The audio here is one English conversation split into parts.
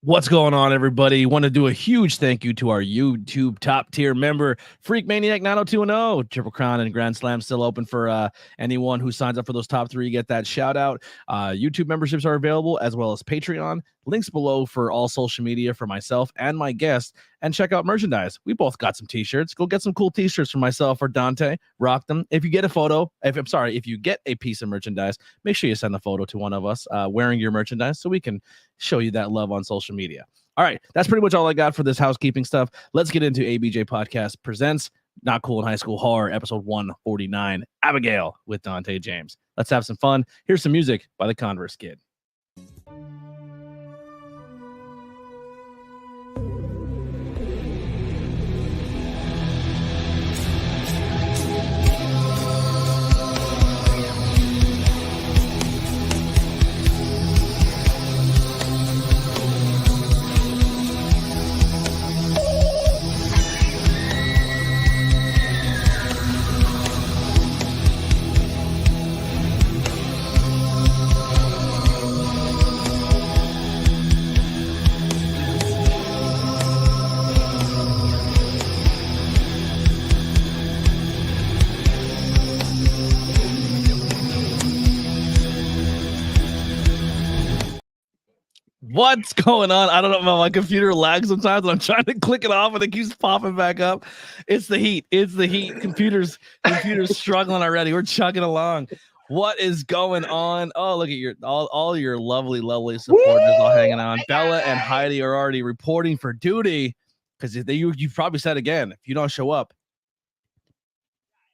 What's going on, everybody? Want to do a huge thank you to our YouTube top tier member, Freak Maniac 90210. Triple Crown and Grand Slam still open for anyone who signs up for those top three. Get that shout out. YouTube memberships are available as well as Patreon. Links below for all social media for myself and my guest. And check out merchandise. We both got some t-shirts. Go get some cool t-shirts for myself or Dante. Rock them. If you get a photo, if you get a piece of merchandise, make sure you send a photo to one of us wearing your merchandise so we can show you that love on social media. All right, that's pretty much all I got for this housekeeping stuff. Let's get into ABJ Podcast Presents Not Cool in High School Horror, episode 149, Abigail with Dante James. Let's have some fun. Here's some music by the Converse Kid. What's going on? I don't know, my computer lags sometimes. I'm trying to click it off and it keeps popping back up. It's the heat. It's the heat. Computer's struggling already. We're chugging along. What is going on? Oh, look at your all your lovely supporters all hanging on. Bella and Heidi are already reporting for duty because you probably said again, if you don't show up.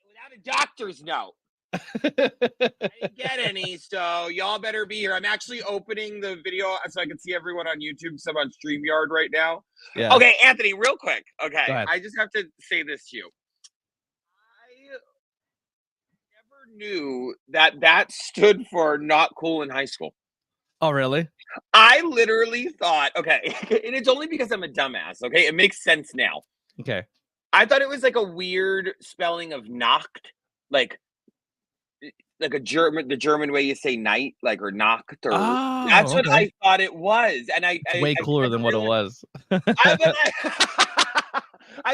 Without a doctor's note. I didn't get any, so y'all better be here. I'm actually opening the video so I can see everyone on YouTube. So I'm on StreamYard right now. Yeah. Okay, Anthony, real quick. Okay, I just have to say this to you. I never knew that stood for not cool in high school. Oh, really? I literally thought, okay, and it's only because I'm a dumbass, okay? It makes sense now. Okay. I thought it was like a weird spelling of knocked, like the German way you say night, like, or knocked, or that's what I thought it was. And I way cooler than what it was. I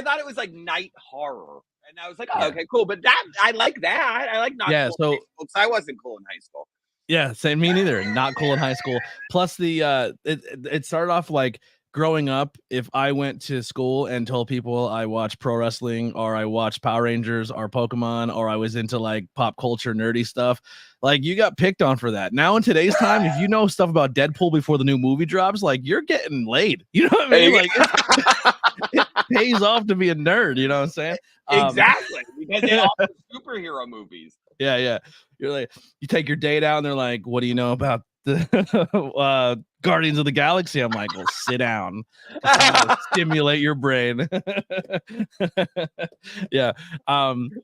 thought it was like night horror. And I was like, oh, okay, cool. But I like that. I like not cool in high school, because I wasn't cool in high school. Yeah, same, me neither. Not cool in high school. Plus it started off like growing up, if I went to school and told people I watched pro wrestling or I watched Power Rangers or Pokemon or I was into like pop culture nerdy stuff, like you got picked on for that. Now in today's time, if you know stuff about Deadpool before the new movie drops, like you're getting laid. You know what I mean? Like it pays off to be a nerd. You know what I'm saying? Exactly, because they offer superhero movies. Yeah. You're like, you take your date out and they're like, what do you know about the Guardians of the Galaxy? I'm like, well, sit down, stimulate your brain. Yeah.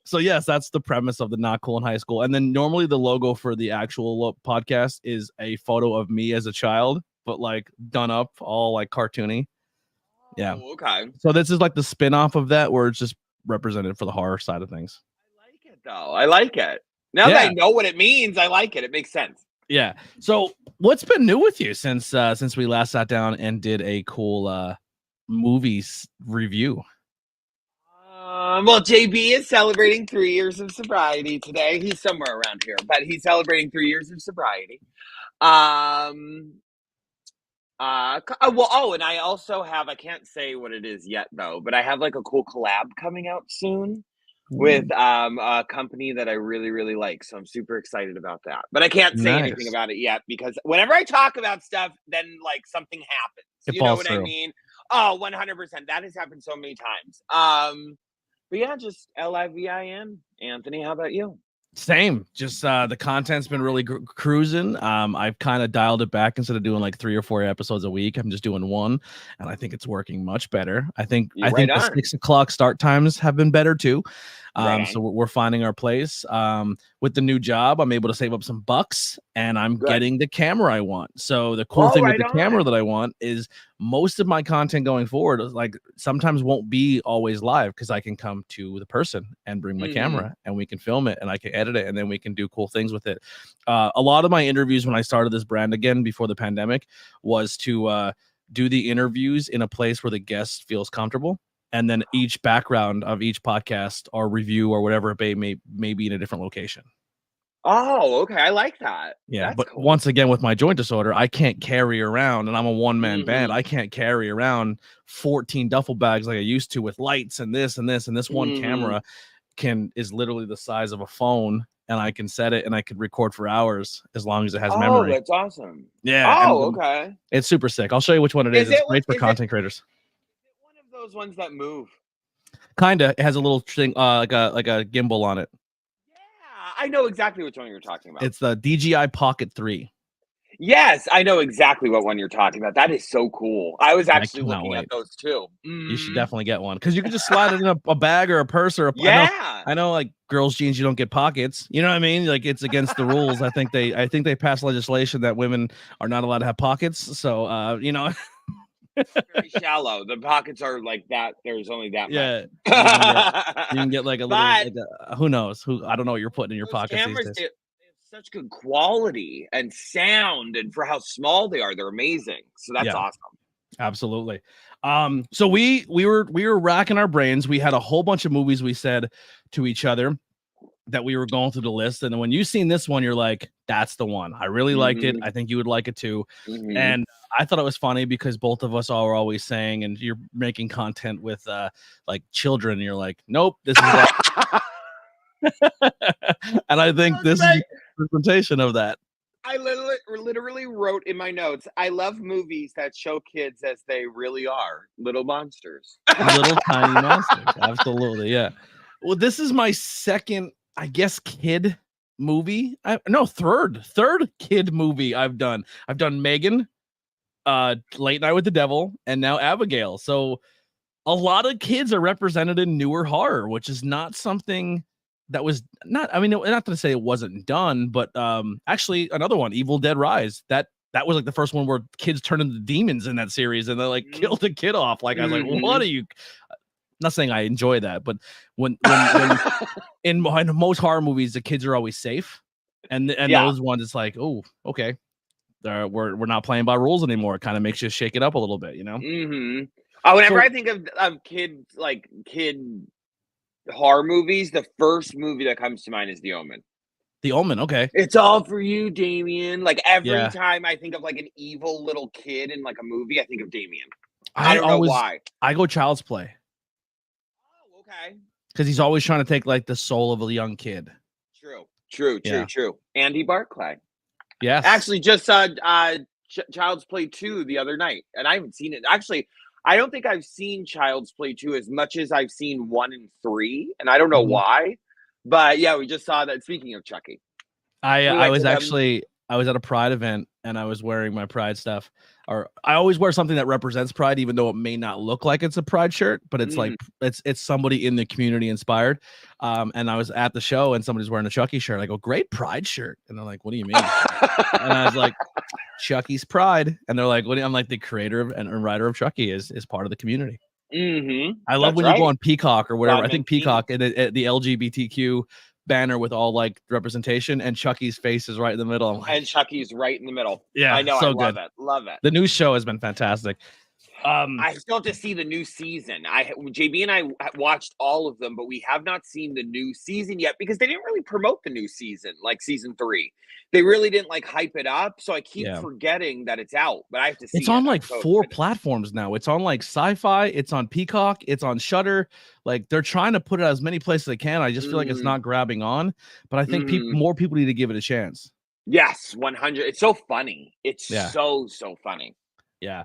So yes, that's the premise of the Not Cool in High School. And then normally the logo for the actual podcast is a photo of me as a child, but like done up all like cartoony. Yeah. Oh, okay. So this is like the spin-off of that, where it's just represented for the horror side of things. I like it though. I like it. Now that I know what it means, I like it. It makes sense. Yeah. So what's been new with you since we last sat down and did a cool movies review? Well, JB is celebrating 3 years of sobriety today. He's somewhere around here, but he's celebrating 3 years of sobriety. And I also have, I can't say what it is yet though, but I have like a cool collab coming out soon with a company that I really like. So I'm super excited about that. But I can't say anything about it yet, because whenever I talk about stuff, then like something happens. You know what I mean? Oh, 100%. That has happened so many times. But yeah, just LIVIN. Anthony, how about you? Same. Just the content's been really cruising. I've kind of dialed it back. Instead of doing like 3 or 4 episodes a week, I'm just doing one, and I think it's working much better. I think the 6 o'clock start times have been better too. So we're finding our place. With the new job, I'm able to save up some bucks, and I'm getting the camera I want. So the cool thing with the camera that I want is most of my content going forward, like sometimes won't be always live, because I can come to the person and bring my camera, and we can film it, and I can edit it, and then we can do cool things with it. A lot of my interviews when I started this brand again before the pandemic was to do the interviews in a place where the guest feels comfortable. And then each background of each podcast or review or whatever it may be in a different location. Oh, okay. I like that. Yeah, That's but cool. once again, with my joint disorder, I can't carry around, and I'm a one-man band. I can't carry around 14 duffel bags like I used to with lights and this and this. And this one camera is literally the size of a phone, and I can set it and I could record for hours as long as it has memory. Oh, that's awesome. Yeah. Oh, okay. It's super sick. I'll show you which one it is. It's great for content creators. Is it one of those ones that move? Kinda. It has a little thing, like a gimbal on it. I know exactly which one you're talking about. It's the DJI Pocket 3. Yes, I know exactly what one you're talking about. That is so cool. I was actually looking at those too. You should definitely get one because you can just slide it in a bag or a purse or I know like girls' jeans, you don't get pockets. You know what I mean? Like it's against the rules. I think they passed legislation that women are not allowed to have pockets. So very shallow. The pockets are like that. There's only that much. You can get like a little. Who knows? I don't know what you're putting in your pockets these days. They have such good quality and sound, and for how small they are, they're amazing. So that's awesome. Absolutely. So we were racking our brains. We had a whole bunch of movies we said to each other that we were going through the list, and then when you seen this one, you're like, "That's the one." I really liked it. I think you would like it too. And I thought it was funny because both of us are always saying, and you're making content with like children, and you're like, "Nope, this is." And I think this is a representation of that. I literally wrote in my notes, I love movies that show kids as they really are, little monsters. Little tiny monsters. Absolutely, yeah. Well, this is my second, I guess, kid movie. Third kid movie I've done. I've done Megan, Late Night with the Devil, and now Abigail. So a lot of kids are represented in newer horror, which is not something that was not, I mean, not to say it wasn't done, but actually another one, Evil Dead Rise, that was like the first one where kids turned into demons in that series and they like killed a kid off. Like I was like, what are you? Not saying I enjoy that, but when in most horror movies, the kids are always safe, and those ones, it's like, oh, okay, we're not playing by rules anymore. It kind of makes you shake it up a little bit, you know. Oh, whenever I think of kid horror movies, the first movie that comes to mind is The Omen. The Omen, okay. It's all for you, Damien. Like every time I think of like an evil little kid in like a movie, I think of Damien. I don't know why. I go Child's Play. Oh, okay. Because he's always trying to take like the soul of a young kid. True. Andy Barclay. Yes. Actually, just Child's Play 2 the other night, and I haven't seen it. Actually, I don't think I've seen Child's Play 2 as much as I've seen 1 and 3, and I don't know why. But yeah, we just saw that. Speaking of Chucky, I was at a Pride event and I was wearing my Pride stuff. Or I always wear something that represents Pride, even though it may not look like it's a Pride shirt, but it's like it's somebody in the community inspired. And I was at the show and somebody's wearing a Chucky shirt. I go, great Pride shirt, and they're like, what do you mean? And I was like, Chucky's Pride, and they're like, what? I'm like, the creator and writer of Chucky is part of the community. I love when you go on Peacock or whatever. I think Peacock and the LGBTQ banner with all like representation, and Chucky's face is right in the middle. I'm like, and Chucky's right in the middle. Yeah, I know. So I good. Love it. The new show has been fantastic. I still have to see the new season. JB and I watched all of them, but we have not seen the new season yet because they didn't really promote the new season, like season 3. They really didn't like hype it up, so I keep forgetting that it's out. But I have to see. It's on like 4 platforms now. It's on like Sci-Fi. It's on Peacock. It's on Shudder. Like they're trying to put it as many places as they can. I just feel like it's not grabbing on. But I think more people need to give it a chance. Yes, 100. It's so funny. It's so funny. Yeah.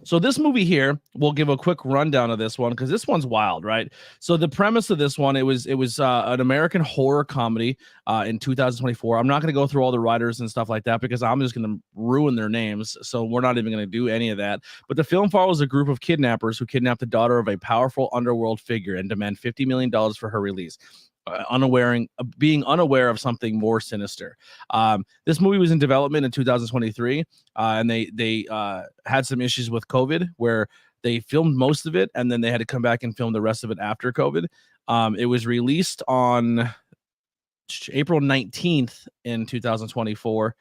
So this movie here, we'll give a quick rundown of this one because this one's wild, right? So the premise of this one, it was an American horror comedy in 2024. I'm not going to go through all the writers and stuff like that because I'm just going to ruin their names. So we're not even going to do any of that. But the film follows a group of kidnappers who kidnap the daughter of a powerful underworld figure and demand $50 million for her release. Being unaware of something more sinister. This movie was in development in 2023, and they had some issues with COVID where they filmed most of it and then they had to come back and film the rest of it after COVID. It was released on April 19th in 2024.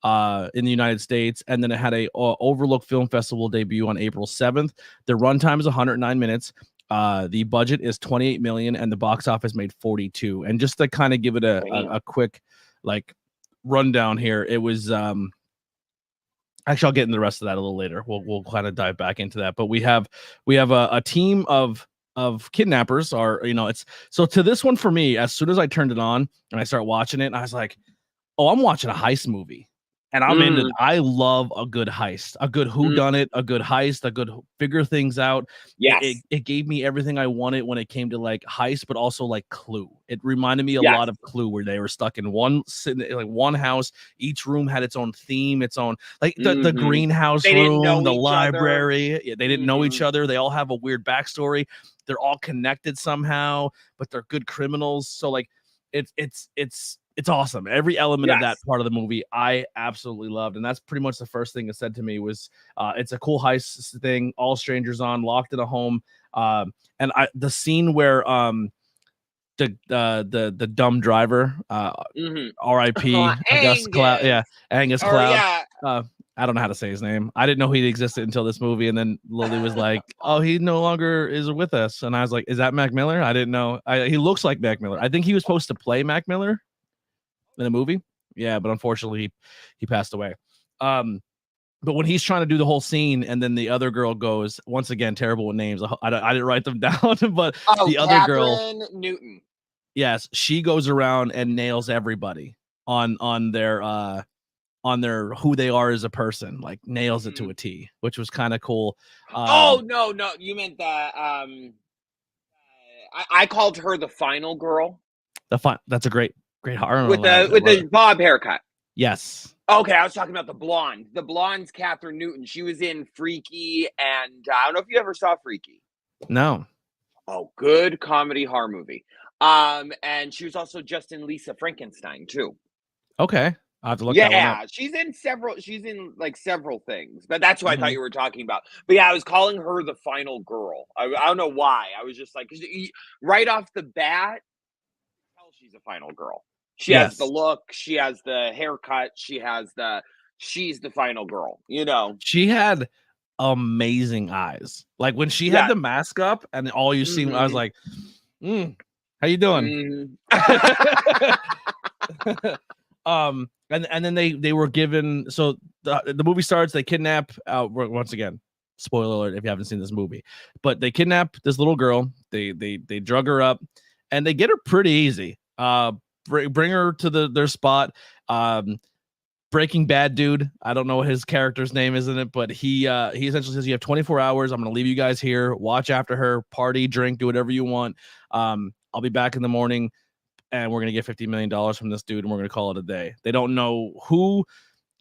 in the United States, and then it had a Overlook Film Festival debut on April 7th. The runtime is 109 minutes. The budget is 28 million, and the box office made 42. And just to kind of give it a quick like rundown here, it was actually, I'll get into the rest of that a little later. We'll kind of dive back into that. But we have a team of kidnappers, or it's so to this one for me. As soon as I turned it on and I start watching it, I was like, oh, I'm watching a heist movie. And I'm into. I love a good heist, a good whodunit, a good heist, a good figure things out. Yes, it gave me everything I wanted when it came to like heist, but also like Clue. It reminded me a lot of Clue, where they were stuck in one house. Each room had its own theme, its own like the greenhouse room, the library. Yeah, they didn't know each other. They all have a weird backstory. They're all connected somehow, but they're good criminals. So like it's awesome. Every element of that part of the movie I absolutely loved. And that's pretty much the first thing it said to me was it's a cool heist thing, all strangers on, locked in a home. And the scene where the dumb driver, R.I.P. Angus Cloud, Angus Cloud. I don't know how to say his name. I didn't know he existed until this movie, and then Lily was like, "Oh, he no longer is with us." And I was like, "Is that Mac Miller?" I didn't know. He looks like Mac Miller. I think he was supposed to play Mac Miller in a movie, but unfortunately he passed away. But when he's trying to do the whole scene, and then the other girl goes, once again, terrible with names. I didn't write them down, but the other girl, Newton. Yes, she goes around and nails everybody on their who they are as a person, like nails it to a T, which was kind of cool. No, you meant that. I called her the final girl. That's a great horror with the bob haircut. Yes. Okay, I was talking about the blonde. The blonde's Catherine Newton. She was in Freaky, and I don't know if you ever saw Freaky. No. Oh, good comedy horror movie. And she was also just in Lisa Frankenstein too. Okay, I have to look that one up. She's in several things, but that's what I thought you were talking about. But yeah, I was calling her the final girl. I don't know why. I was just like, right off the bat, she's a final girl. She has the look, she has the haircut, she's the final girl, She had amazing eyes. Like when she had the mask up and all you see, I was like, how you doing? And then they were given, so the movie starts, they kidnap, once again, spoiler alert if you haven't seen this movie, but they kidnap this little girl, they drug her up, and they get her pretty easy. Bring her to their spot. Breaking Bad dude, I don't know what his character's name is in it, but he essentially says, you have 24 hours. I'm gonna leave you guys here, watch after her, party, drink, do whatever you want. I'll be back in the morning, and we're gonna get $50 million from this dude, and we're gonna call it a day. They don't know who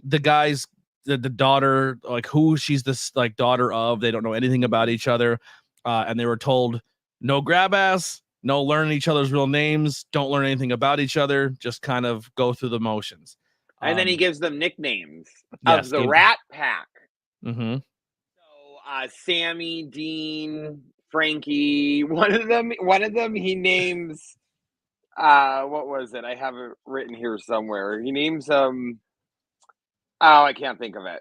the guy's the daughter, like who she's this like daughter of. They don't know anything about each other, and they were told no grab ass, no learning each other's real names, don't learn anything about each other, just kind of go through the motions. And then he gives them nicknames of the Rat Pack. Mm-hmm. So Sammy, Dean, Frankie. One of them he names. What was it? I have it written here somewhere. He names I can't think of it.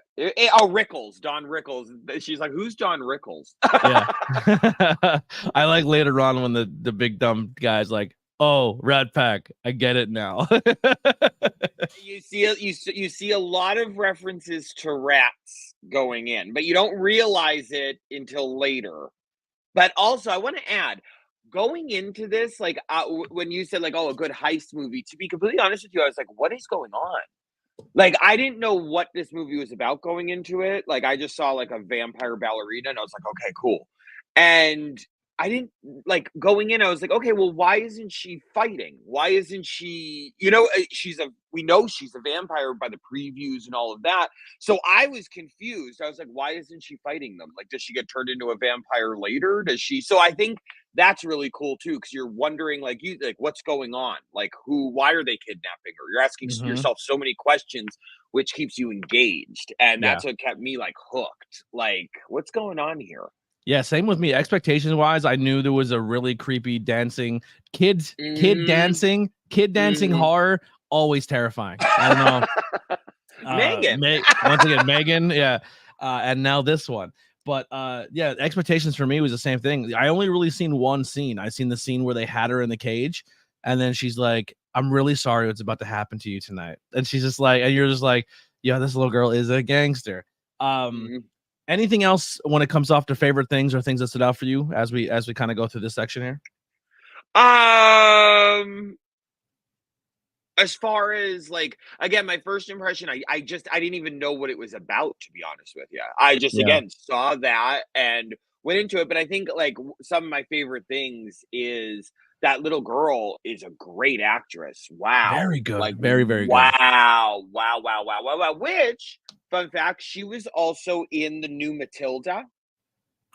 Rickles, Don Rickles. She's like, who's Don Rickles? Yeah. I like later on when the big dumb guy's like, oh, Rat Pack, I get it now. You see a lot of references to rats going in, but you don't realize it until later. But also, I want to add, going into this, like when you said like, oh, a good heist movie, to be completely honest with you, I was like, what is going on? Like, I didn't know what this movie was about going into it. Like, I just saw like a vampire ballerina, and I was like, okay, cool. And I didn't like going in. I was like, okay, well, why isn't she fighting? Why isn't she? We know she's a vampire by the previews and all of that. So I was confused. I was like, why isn't she fighting them? Like, does she get turned into a vampire later? Does she? So I think that's really cool too, because you're wondering like what's going on? Like why are they kidnapping her? You're asking yourself so many questions, which keeps you engaged, and that's what kept me like hooked. Like, what's going on here? Yeah, same with me. Expectations wise, I knew there was a really creepy dancing kid dancing horror, always terrifying. I don't know. Megan. Once again, Megan, yeah, and now this one. But yeah, expectations for me was the same thing. I only really seen one scene. I seen the scene where they had her in the cage, and then she's like, "I'm really sorry what's about to happen to you tonight," and she's just like, and you're just like, "Yeah, this little girl is a gangster." Anything else when it comes off to favorite things or things that stood out for you as we kind of go through this section here? As far as like, again, my first impression, I didn't even know what it was about, to be honest with you. I just again saw that and went into it. But I think like some of my favorite things is that little girl is a great actress. Wow. Very good. Like very, very good. Wow. Which, fun fact, she was also in the new Matilda.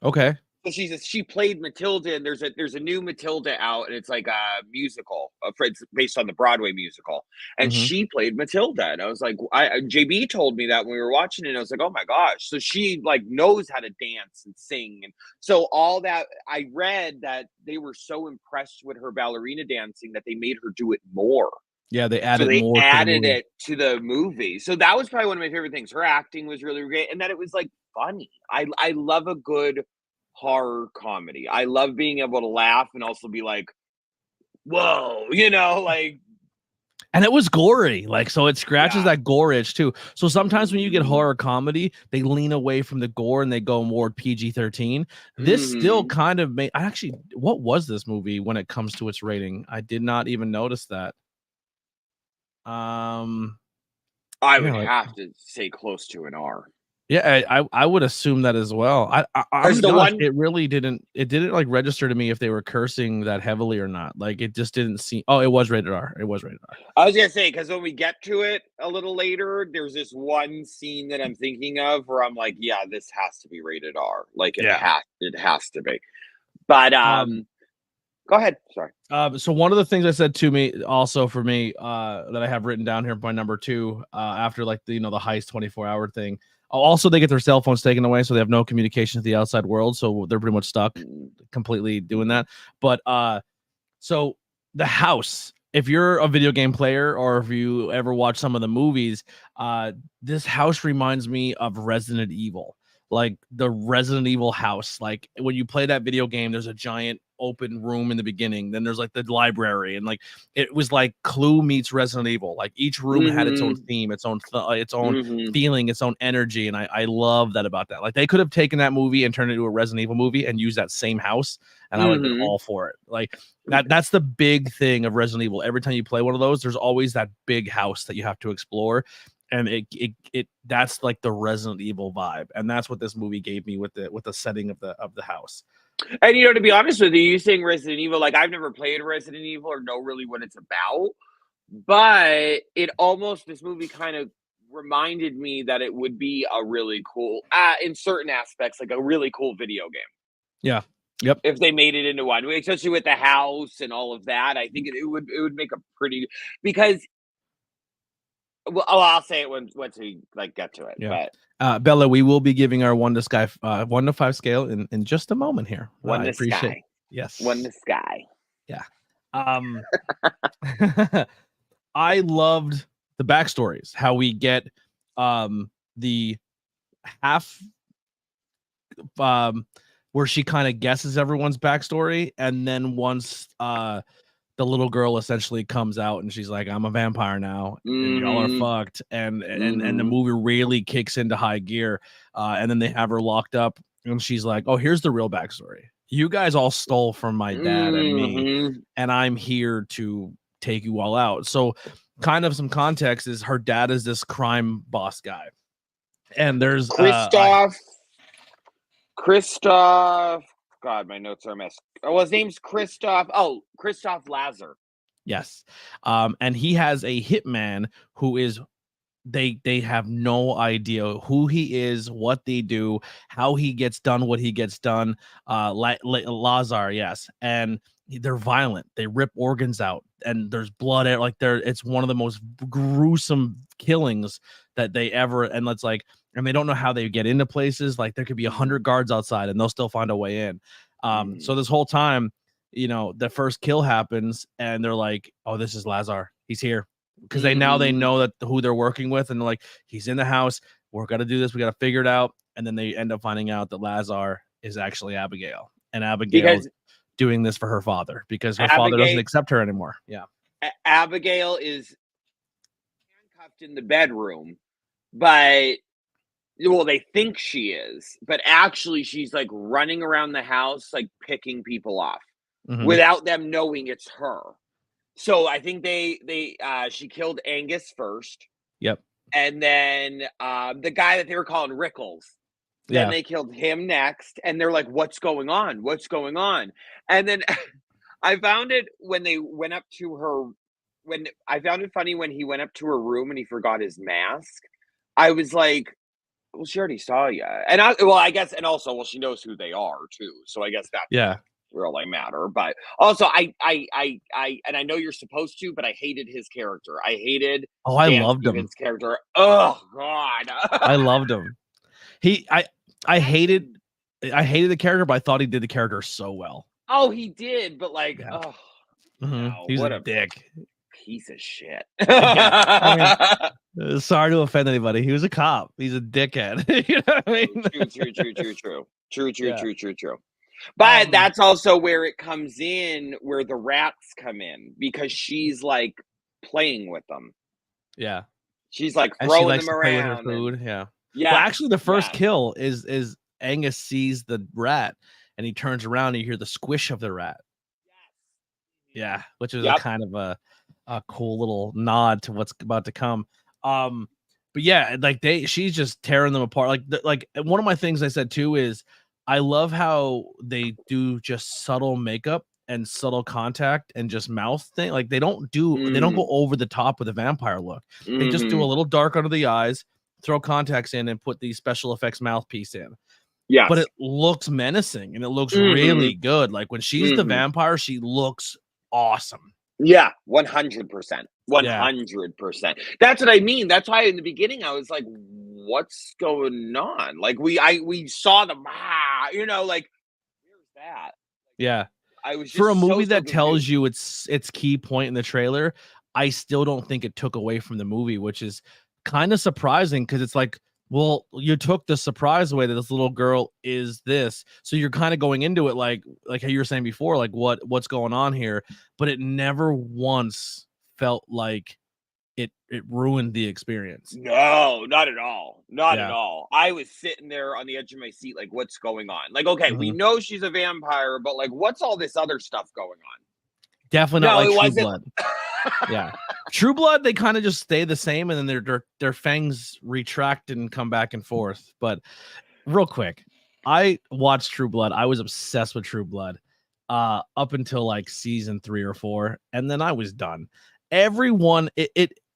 Okay. So she played Matilda, and there's a new Matilda out, and it's like a musical. It's based on the Broadway musical, and she played Matilda. And I was like, JB told me that when we were watching it. And I was like, oh my gosh! So she like knows how to dance and sing, and so all that. I read that they were so impressed with her ballerina dancing that they made her do it more. Yeah, they added so more. Added it to the movie. So that was probably one of my favorite things. Her acting was really great, and that it was like funny. I love a good horror comedy. I love being able to laugh and also be like, whoa, like. And it was gory, like, so it scratches that gore itch too. So sometimes when you get horror comedy, they lean away from the gore and they go more PG-13. This still kind of made. What was this movie when it comes to its rating? I did not even notice that. I would have to say close to an R. Yeah, I would assume that as well. It really didn't like register to me if they were cursing that heavily or not. Like it just didn't seem. Oh, it was rated R. It was rated R. I was gonna say, because when we get to it a little later, there's this one scene that I'm thinking of where I'm like, yeah, this has to be rated R. Like it has to be. But go ahead. Sorry. So one of the things I said to me also for me that I have written down here by number 2 after like the heist 24-hour thing. Also, they get their cell phones taken away, so they have no communication to the outside world. So they're pretty much stuck completely doing that. But so the house, if you're a video game player or if you ever watch some of the movies, this house reminds me of Resident Evil. Like the Resident Evil house. Like when you play that video game, there's a giant open room in the beginning. Then there's like the library, and like it was like Clue meets Resident Evil. Like each room had its own theme, its own feeling, its own energy, and I love that about that. Like they could have taken that movie and turned it into a Resident Evil movie and used that same house, and I would have been all for it. Like that's the big thing of Resident Evil. Every time you play one of those, there's always that big house that you have to explore. And it that's like the Resident Evil vibe, and that's what this movie gave me with the setting of the house. And to be honest with you saying Resident Evil, like I've never played Resident Evil or know really what it's about, but this movie kind of reminded me that it would be a really cool, in certain aspects, like a really cool video game. Yeah. Yep. If they made it into one, especially with the house and all of that, I think it would make a pretty, because. Well, I'll say it once we like get to it. Yeah. But Bella, we will be giving our 1 to 5 scale in just a moment here. 1 to sky. Yes. 1 to sky. Yeah. I loved the backstories. How we get the half where she kind of guesses everyone's backstory, and then once the little girl essentially comes out and she's like, I'm a vampire now, and y'all are fucked. And the movie really kicks into high gear. And then they have her locked up, and she's like, oh, here's the real backstory. You guys all stole from my dad and me, and I'm here to take you all out. So kind of some context is her dad is this crime boss guy. And there's Christoph. God, my notes are a mess. Oh, his name's Christoph. Oh, Christoph Lazar. Yes. And he has a hitman who is they have no idea who he is, what they do, how he gets done, what he gets done. Lazar, yes. And they're violent. They rip organs out, and there's blood. Like it's one of the most gruesome killings that they ever. And it's like, and they don't know how they get into places. Like there could be 100 guards outside, and they'll still find a way in. So this whole time, the first kill happens, and they're like, "Oh, this is Lazar. He's here." because they know that who they're working with, and they're like, he's in the house. We're gonna do this. We gotta figure it out. And then they end up finding out that Lazar is actually Abigail, and Abigail is doing this for her father because her father doesn't accept her anymore. Yeah, Abigail is handcuffed in the bedroom, but they think she is, but actually she's like running around the house, like picking people off without them knowing it's her. So I think she killed Angus first. Yep. And then the guy that they were calling Rickles. Then they killed him next. And they're like, what's going on? What's going on? And then I found it when they went up to her. I found it funny when he went up to her room and he forgot his mask. I was like, well, she already saw you. And I guess, and also, she knows who they are too. So I guess that really matter. But also, I know you're supposed to, but I hated his character. I hated. Oh, I loved him. His character. Oh God, I loved him. I hated the character, but I thought he did the character so well. Oh, he did, but like, no, he's a dick. Piece of shit. I mean, sorry to offend anybody. He was a cop. He's a dickhead. You know what I mean? True. But that's also where it comes in, where the rats come in, because she's like playing with them. Yeah. She's like throwing them around. With her food. Yeah. Well, actually, the first kill is Angus sees the rat and he turns around and you hear the squish of the rat. Yeah, which is a kind of a cool little nod to what's about to come. But yeah, like she's just tearing them apart. Like one of my things I said too is I love how they do just subtle makeup and subtle contact and just mouth thing. Like they don't go over the top with a vampire look. They just do a little dark under the eyes, throw contacts in, and put the special effects mouthpiece in. Yeah, but it looks menacing and it looks really good. Like when she's the vampire, she looks awesome. Yeah, 100%. 100%. That's what I mean. That's why in the beginning I was like, what's going on? Like we saw them, like where's that? Yeah. I was just for a movie that tells you its key point in the trailer, I still don't think it took away from the movie, which is kind of surprising because it's like, well, you took the surprise away that this little girl is this. So you're kind of going into it like how you were saying before, like what's going on here, but it never once felt like it ruined the experience. No, not at all. Not at all. I was sitting there on the edge of my seat like, what's going on? Like, okay, we know she's a vampire, but like what's all this other stuff going on? Definitely not like True Blood. Yeah. True Blood, they kind of just stay the same, and then their fangs retract and come back and forth. But real quick, I watched True Blood. I was obsessed with True Blood up until like season 3 or 4, and then I was done. Everyone,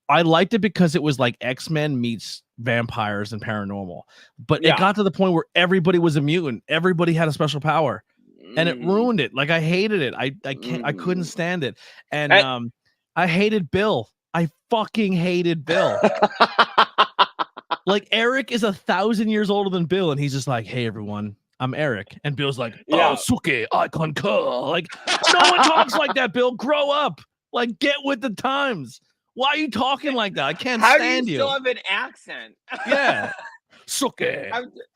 I liked it because it was like X-Men meets vampires and paranormal, but it got to the point where everybody was a mutant. Everybody had a special power. And it ruined it. Like I hated it. I couldn't stand it. And I hated Bill. I fucking hated Bill. Like Eric is 1,000 years older than Bill, and he's just like, "Hey everyone, I'm Eric." And Bill's like, "Oh, Suke, I concur." Like no one talks like that. Bill, grow up. Like get with the times. Why are you talking like that? I can't stand you. How do you still have an accent? Yeah. Suke.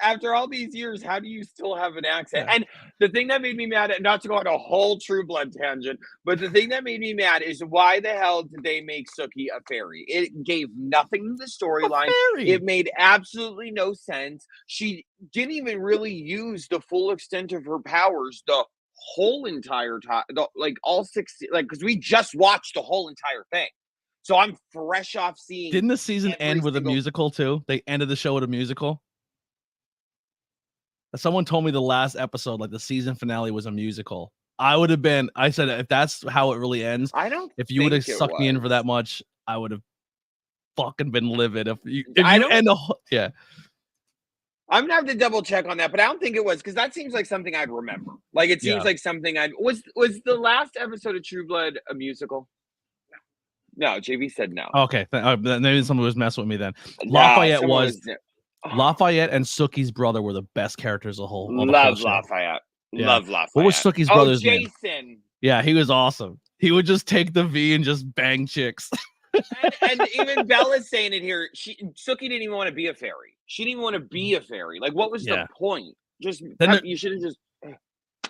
After all these years, how do you still have an accent? And the thing that made me mad, not to go on a whole True Blood tangent, but the thing that made me mad is why the hell did they make Suki a fairy? It gave nothing to the storyline. It made absolutely no sense. She didn't even really use the full extent of her powers the whole entire time, like all 60, like because we just watched the whole entire thing. So I'm fresh off seeing. Didn't the season end with a musical too? They ended the show with a musical. Someone told me the last episode, like the season finale, was a musical. I would have been. I said if that's how it really ends, I don't. If you would have sucked me in for that much, I would have fucking been livid. If you yeah. I'm gonna have to double check on that, but I don't think it was because that seems like something I'd remember. Like it seems like something was the last episode of True Blood a musical? No, JB said no. Okay, maybe someone was messing with me then. Lafayette and Suki's brother were the best characters of the whole. Love Lafayette. Yeah. Love Lafayette. What was Suki's brother's name? Jason. Yeah, he was awesome. He would just take the V and just bang chicks. And even Bella's saying it here. Sookie didn't even want to be a fairy. She didn't even want to be a fairy. Like, what was the point? You should have just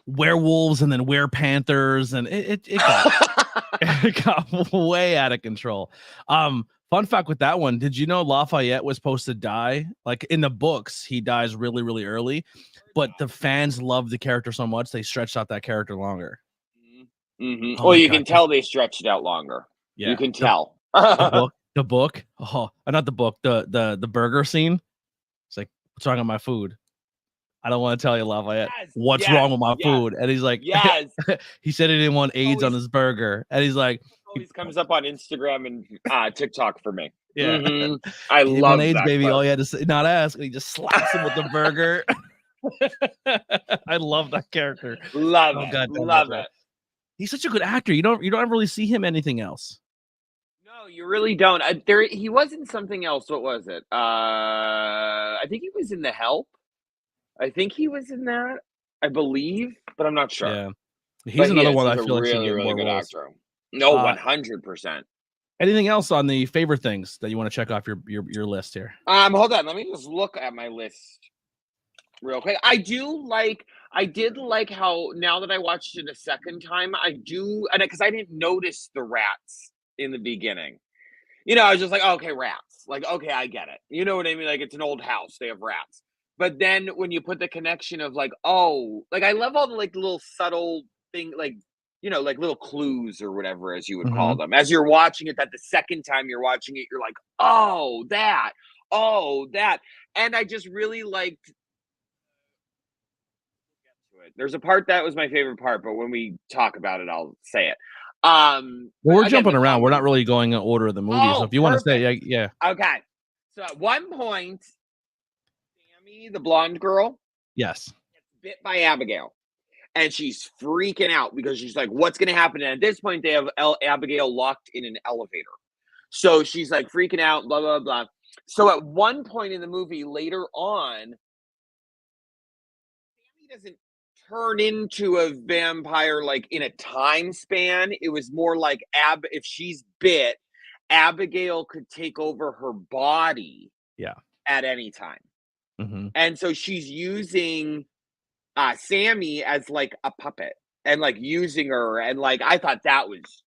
werewolves and then panthers, and it got it got way out of control. Fun fact with that one, did you know Lafayette was supposed to die? Like in the books, he dies really, really early, but the fans love the character so much they stretched out that character longer. Mm-hmm. Oh, well, you can tell they stretched it out longer. Yeah, you can tell. The book. Oh, not the book. The burger scene. It's like, what's wrong with my food? I don't want to tell you, Lafayette. What's wrong with my food? And he's like, yes. He said he didn't want AIDS on his burger, and he's like, always comes up on Instagram and TikTok for me. Yeah, I love AIDS, that baby. clip. All you had to say, not ask, and he just slaps him with the burger. I love that character. Love it. He's such a good actor. You don't ever really see him anything else. No, you really don't. He was in something else. What was it? I think he was in The Help. I think he was in that. I believe, but I'm not sure. Yeah, he's another one I feel like really, really good actor. No, 100%. Anything else on the favorite things that you want to check off your list here? Hold on. Let me just look at my list real quick. I did like how now that I watched it a second time, because I didn't notice the rats in the beginning. I was just like, okay, rats. Like, okay, I get it. You know what I mean? Like, it's an old house. They have rats. But then when you put the connection of like, oh, like I love all the like little subtle thing, like, like little clues or whatever, as you would call them. As you're watching it, that the second time you're watching it, you're like, oh, that. And I just really liked. There's a part that was my favorite part, but when we talk about it, I'll say it. We're jumping around. We're not really going in order of the movie. So if you want to say, yeah. Okay. So at one point, Sammy, the blonde girl, yes, gets bit by Abigail, and she's freaking out because she's like, "What's going to happen?" And at this point, they have Abigail locked in an elevator, so she's like freaking out. Blah blah blah. So at one point in the movie, later on, Sammy doesn't turn into a vampire like in a time span. It was more like if she's bit, Abigail could take over her body at any time. And so she's using Sammy as like a puppet and like using her, and like I thought that was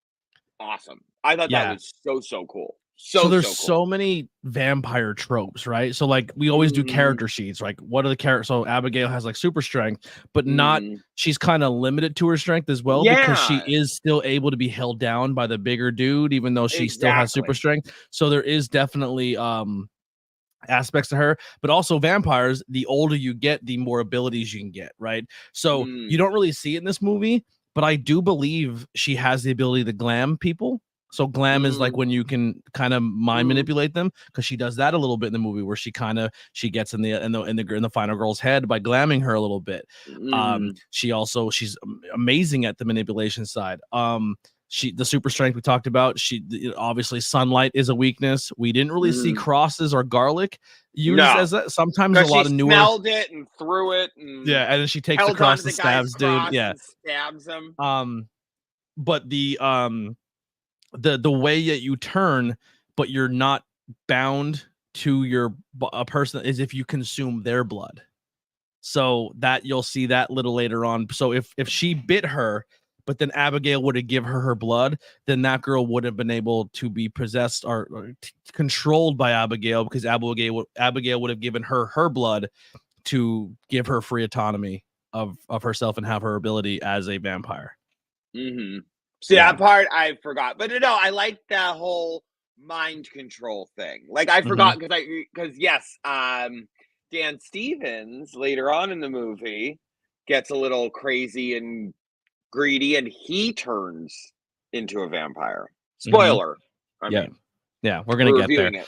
awesome. I thought that was so cool. So there's cool. So many vampire tropes, right? So like we always do character sheets, like what are the characters? So Abigail has like super strength, but not she's kind of limited to her strength as well, because she is still able to be held down by the bigger dude, even though she still has super strength. So there is definitely aspects to her, but also vampires, the older you get, the more abilities you can get, right? So you don't really see it in this movie, but I do believe she has the ability to glam people. So glam is like when you can kind of mind manipulate them, because she does that a little bit in the movie, where she gets in the final girl's head by glamming her a little bit. She's amazing at the manipulation side. The super strength we talked about. Obviously sunlight is a weakness. We didn't really see crosses or garlic used as that. Sometimes a lot of newer smelled it and threw it. And and then she takes the cross and stabs dude. Yeah, stabs him. But the way that you turn, but you're not bound to a person, is if you consume their blood. So that you'll see that little later on. So if she bit her, but then Abigail would have given her blood, then that girl would have been able to be possessed or controlled by Abigail, because Abigail would have given her blood to give her free autonomy of herself and have her ability as a vampire. See, that part I forgot, but no, I like that whole mind control thing. Like I forgot because yes, Dan Stevens later on in the movie gets a little crazy and greedy, and he turns into a vampire. Spoiler. I mean, we're gonna get there.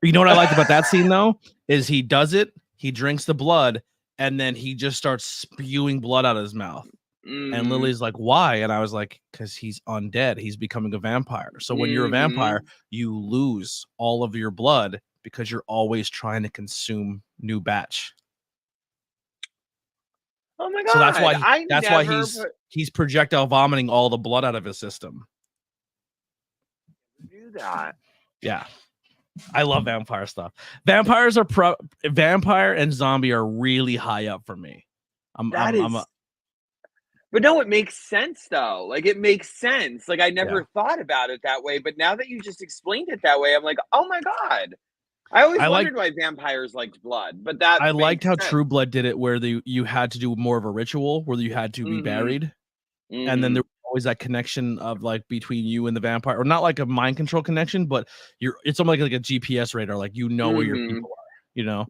You know what I liked about that scene though is he does it. He drinks the blood, and then he just starts spewing blood out of his mouth. And Lily's like, why? And I was like, because he's undead. He's becoming a vampire. So when you're a vampire, you lose all of your blood because you're always trying to consume new batch. Oh my god! So that's why he's projectile vomiting all the blood out of his system. that. Yeah. I love vampire stuff. Vampires are vampire and zombie are really high up for me. But no, it makes sense though. Like it makes sense. Like I never thought about it that way, but now that you just explained it that way, I'm like, oh my God. I always wondered why vampires liked blood, but that I liked how sense. True Blood did it, where you had to do more of a ritual, where you had to be buried, and then there was always that connection of like between you and the vampire, or not like a mind control connection, but it's almost like a GPS radar, like you know where your people are, you know.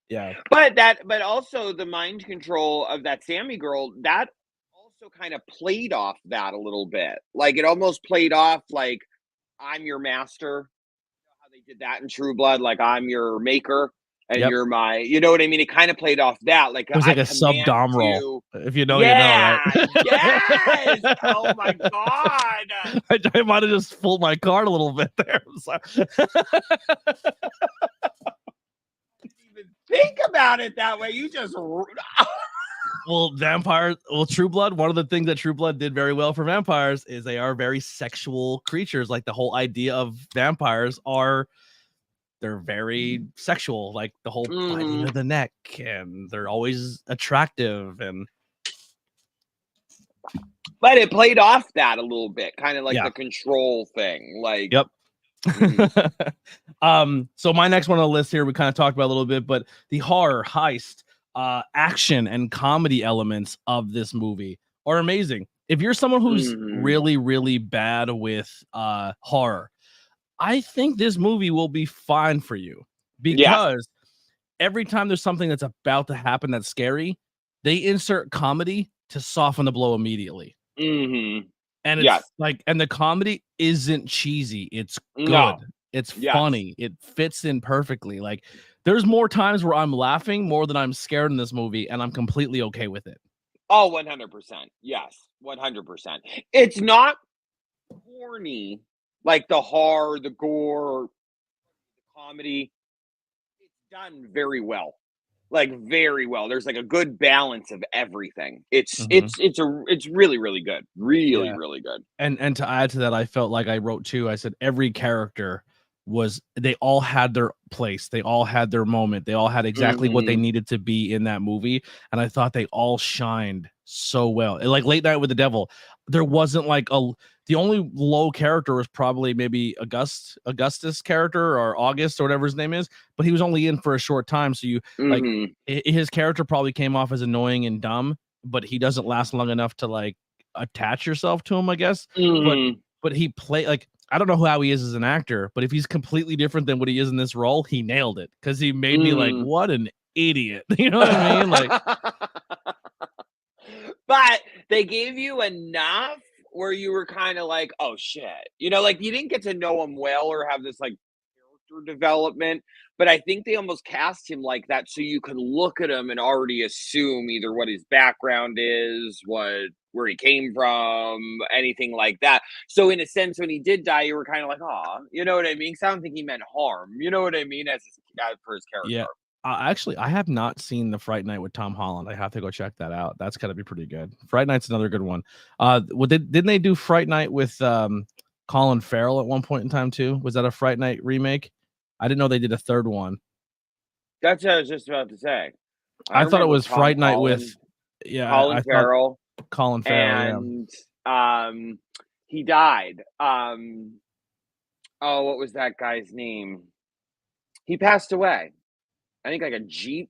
Yeah, but also the mind control of that Sammy girl, that also kind of played off that a little bit. Like it almost played off like I'm your master. How they did that in True Blood, like I'm your maker and you're my, you know what I mean? It kind of played off that, like it was like a sub-dom role. If you know, you know, right? Yes. Oh my God. I might have just fooled my card a little bit there. I'm sorry. Even think about it that way. You just True Blood, one of the things that True Blood did very well for vampires is they are very sexual creatures. Like the whole idea of vampires they're very sexual, like the whole biting of the neck, and they're always attractive. But it played off that a little bit, kind of like the control thing. Like, yep. So my next one on the list here, we kind of talked about a little bit, but the horror, heist, action, and comedy elements of this movie are amazing. If you're someone who's really, really bad with horror, I think this movie will be fine for you, because every time there's something that's about to happen that's scary, they insert comedy to soften the blow immediately. And it's like, and the comedy isn't cheesy. It's good. It's funny. It fits in perfectly. Like there's more times where I'm laughing more than I'm scared in this movie, and I'm completely okay with it. Oh, 100%. Yes, 100%. It's not corny like the horror, the gore, the comedy. It's done very well. Like very well. There's like a good balance of everything. It's really, really good. Really good. And to add to that, I felt like I wrote too. I said every character they all had their place. They all had their moment. They all had exactly what they needed to be in that movie. And I thought they all shined so well. Like Late Night with the Devil, there wasn't like the only low character was probably maybe Augustus character, or August, or whatever his name is, but he was only in for a short time. So you like his character probably came off as annoying and dumb, but he doesn't last long enough to like attach yourself to him, I guess. But he played like, I don't know how he is as an actor, but if he's completely different than what he is in this role, he nailed it, because he made me like, what an idiot. You know what I mean? Like, but they gave you enough where you were kind of like, oh shit, you know, like you didn't get to know him well or have this like character development, but I think they almost cast him like that so you can look at him and already assume either what his background is, where he came from, anything like that. So in a sense, when he did die, you were kind of like, oh, you know what I mean? So I don't think he meant harm. You know what I mean? As for his character. Yeah. Actually, I have not seen the Fright Night with Tom Holland. I have to go check that out. That's got to be pretty good. Fright Night's another good one. Didn't they do Fright Night with Colin Farrell at one point in time too? Was that a Fright Night remake? I didn't know they did a third one. That's what I was just about to say. I thought it was Fright Night with Colin Farrell. Colin Farrell, and he died. Oh, what was that guy's name? He passed away. I think like a Jeep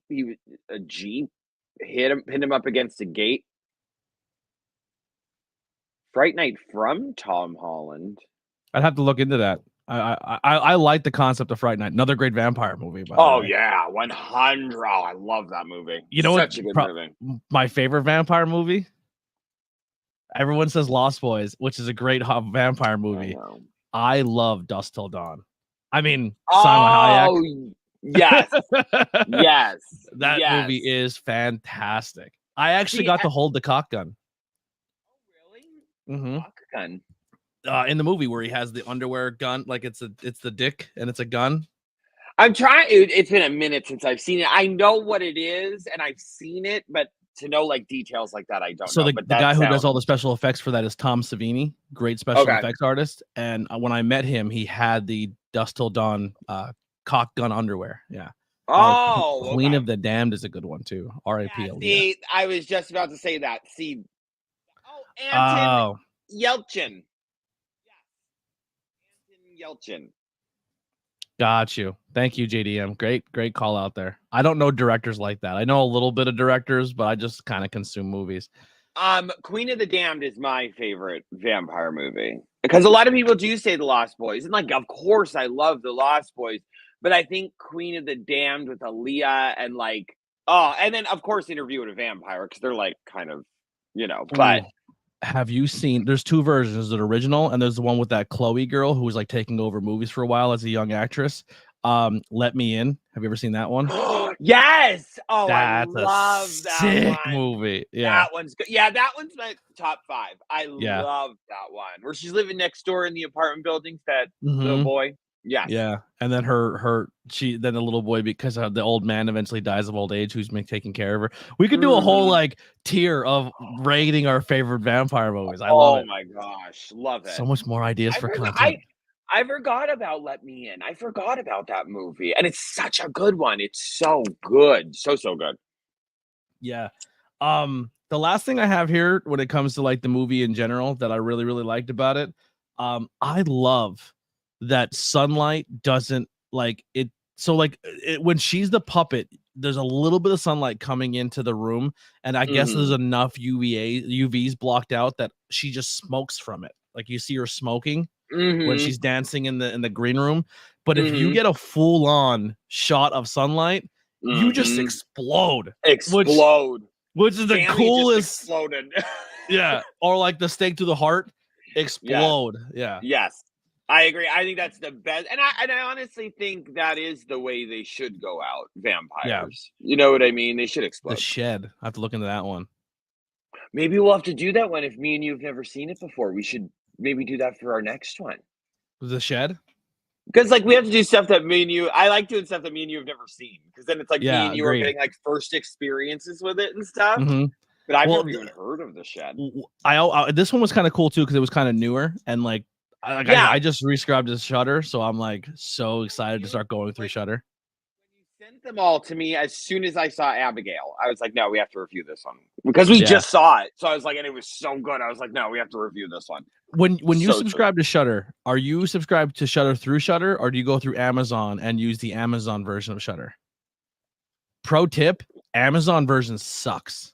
hit him up against a gate. Fright Night from Tom Holland. I'd have to look into that. I like the concept of Fright Night. Another great vampire movie. Oh yeah, 100. Oh, I love that movie. You know Such a good movie. My favorite vampire movie? Everyone says Lost Boys, which is a great vampire movie. I love Dusk Till Dawn. I mean, Simon Hayek. Yes. Yes. That movie is fantastic. I actually got to hold the cock gun. Oh, really? Cock gun. In the movie where he has the underwear gun, like it's the dick and it's a gun. I'm trying. It's been a minute since I've seen it. I know what it is and I've seen it, but to know like details like that, I don't So know. the But guy that who does all the sounds special effects for that is Tom Savini, great special okay. effects artist. And when I met him, he had the Dust Till Dawn cock gun underwear. Yeah. Oh, Queen okay. of the Damned is a good one too. R.I.P. Yeah, Aaliyah. see, I was just about to say that. See, Anton Oh, Yelchin. Anton Yelchin. got you. Thank you, JDM. Great call out there. I don't know directors like that. I know a little bit of directors, but I just kind of consume movies. Queen of the Damned is my favorite vampire movie because a lot of people do say The Lost Boys, and like, of course, I love The Lost Boys, but I think Queen of the Damned with Aaliyah and like, and then of course, Interview with a Vampire because they're like kind of, but. Ooh. Have you seen? There's two versions. There's an original, and there's the one with that Chloe girl who was like taking over movies for a while as a young actress. Let Me In. Have you ever seen that one? Yes. Oh, That's I a love that sick one. movie. Yeah, That one's good. Yeah, that one's my top 5. I yeah. love that one where she's living next door in the apartment buildings. That little Mm-hmm. boy. Yes. Yeah, and then then the little boy, because the old man eventually dies of old age, who's been taking care of her. We could do a whole like tier of rating our favorite vampire movies. I love Oh it. my gosh, love it. So much more ideas for content. I forgot about Let Me In. I forgot about that movie, and it's such a good one. It's so good, so good. Yeah. The last thing I have here when it comes to like the movie in general that I really liked about it, I love that Sunlight doesn't like it. So like when she's the puppet, there's a little bit of sunlight coming into the room, and I guess there's enough UVs blocked out that she just smokes from it. Like you see her smoking when she's dancing in the green room. But if you get a full on shot of sunlight, you just explode. Which is the coolest. Just exploded. Yeah, or like the stake to the heart explode. Yeah. Yes. I agree. I think that's the best. And I honestly think that is the way they should go out, vampires. Yeah. You know what I mean? They should explode. The Shed. I have to look into that one. Maybe we'll have to do that one if me and you have never seen it before. We should maybe do that for our next one. The Shed? Because like we have to do stuff that me and you, I like doing stuff that me and you have never seen. Because then it's like me and you are getting like first experiences with it and stuff. But I've never even heard of The Shed. This one was kind of cool too because it was kind of newer and like I just rescribed to Shudder, so I'm like so excited to start going through Shudder. When you sent them all to me as soon as I saw Abigail, I was like, no, we have to review this one because we just saw it. So I was like, and it was so good. I was like, no, we have to review this one. When you subscribe to Shudder, are you subscribed to Shudder through Shudder, or do you go through Amazon and use the Amazon version of Shudder? Pro tip: Amazon version sucks.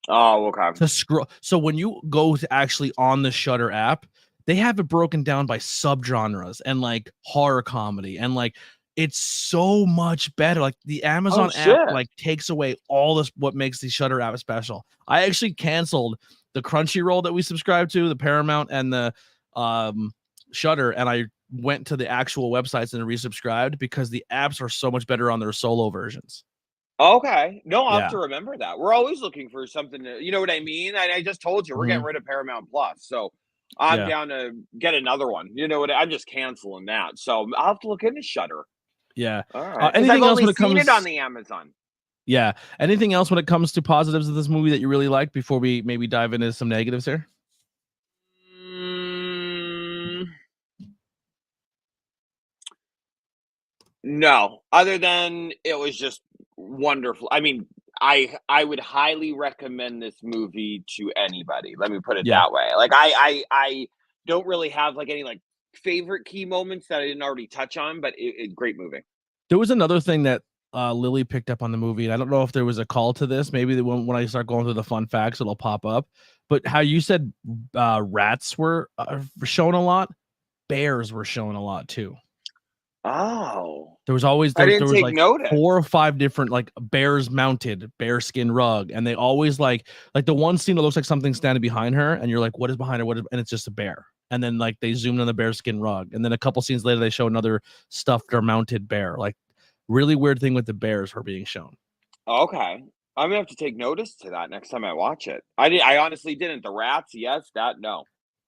Oh, okay. To scroll. So when you go to actually on the Shudder app, they have it broken down by subgenres and like horror comedy, and like it's so much better. Like the Amazon app like takes away all this what makes the Shudder app special. I actually canceled the Crunchyroll that we subscribe to, the Paramount and the Shudder, and I went to the actual websites and resubscribed because the apps are so much better on their solo versions. Okay. No, I'll have to remember that. We're always looking for something to, you know what I mean? I just told you we're getting rid of Paramount Plus. So I'm down to get another one. You know what? I'm just canceling that. So I'll have to look into Shudder. Yeah. All right. Anything else when it comes it on the Amazon? Yeah. Anything else when it comes to positives of this movie that you really like before we maybe dive into some negatives here? No, other than it was just wonderful. I mean, I would highly recommend this movie to anybody. Let me put it that way. Like I don't really have like any like favorite key moments that I didn't already touch on, but great movie. There was another thing that Lily picked up on the movie, and I don't know if there was a call to this. Maybe when I start going through the fun facts, it'll pop up. But how you said rats were shown a lot, bears were shown a lot too. Oh, there was always there was like notice. 4 or 5 different like bears mounted bearskin rug, and they always like the one scene that looks like something standing behind her, and you're like, what is behind her? And it's just a bear. And then like they zoomed on the bearskin rug, and then a couple scenes later they show another stuffed or mounted bear. Like really weird thing with the bears her being shown. Okay, I'm gonna have to take notice to that next time I watch it. I honestly didn't. The rats, yes, that no.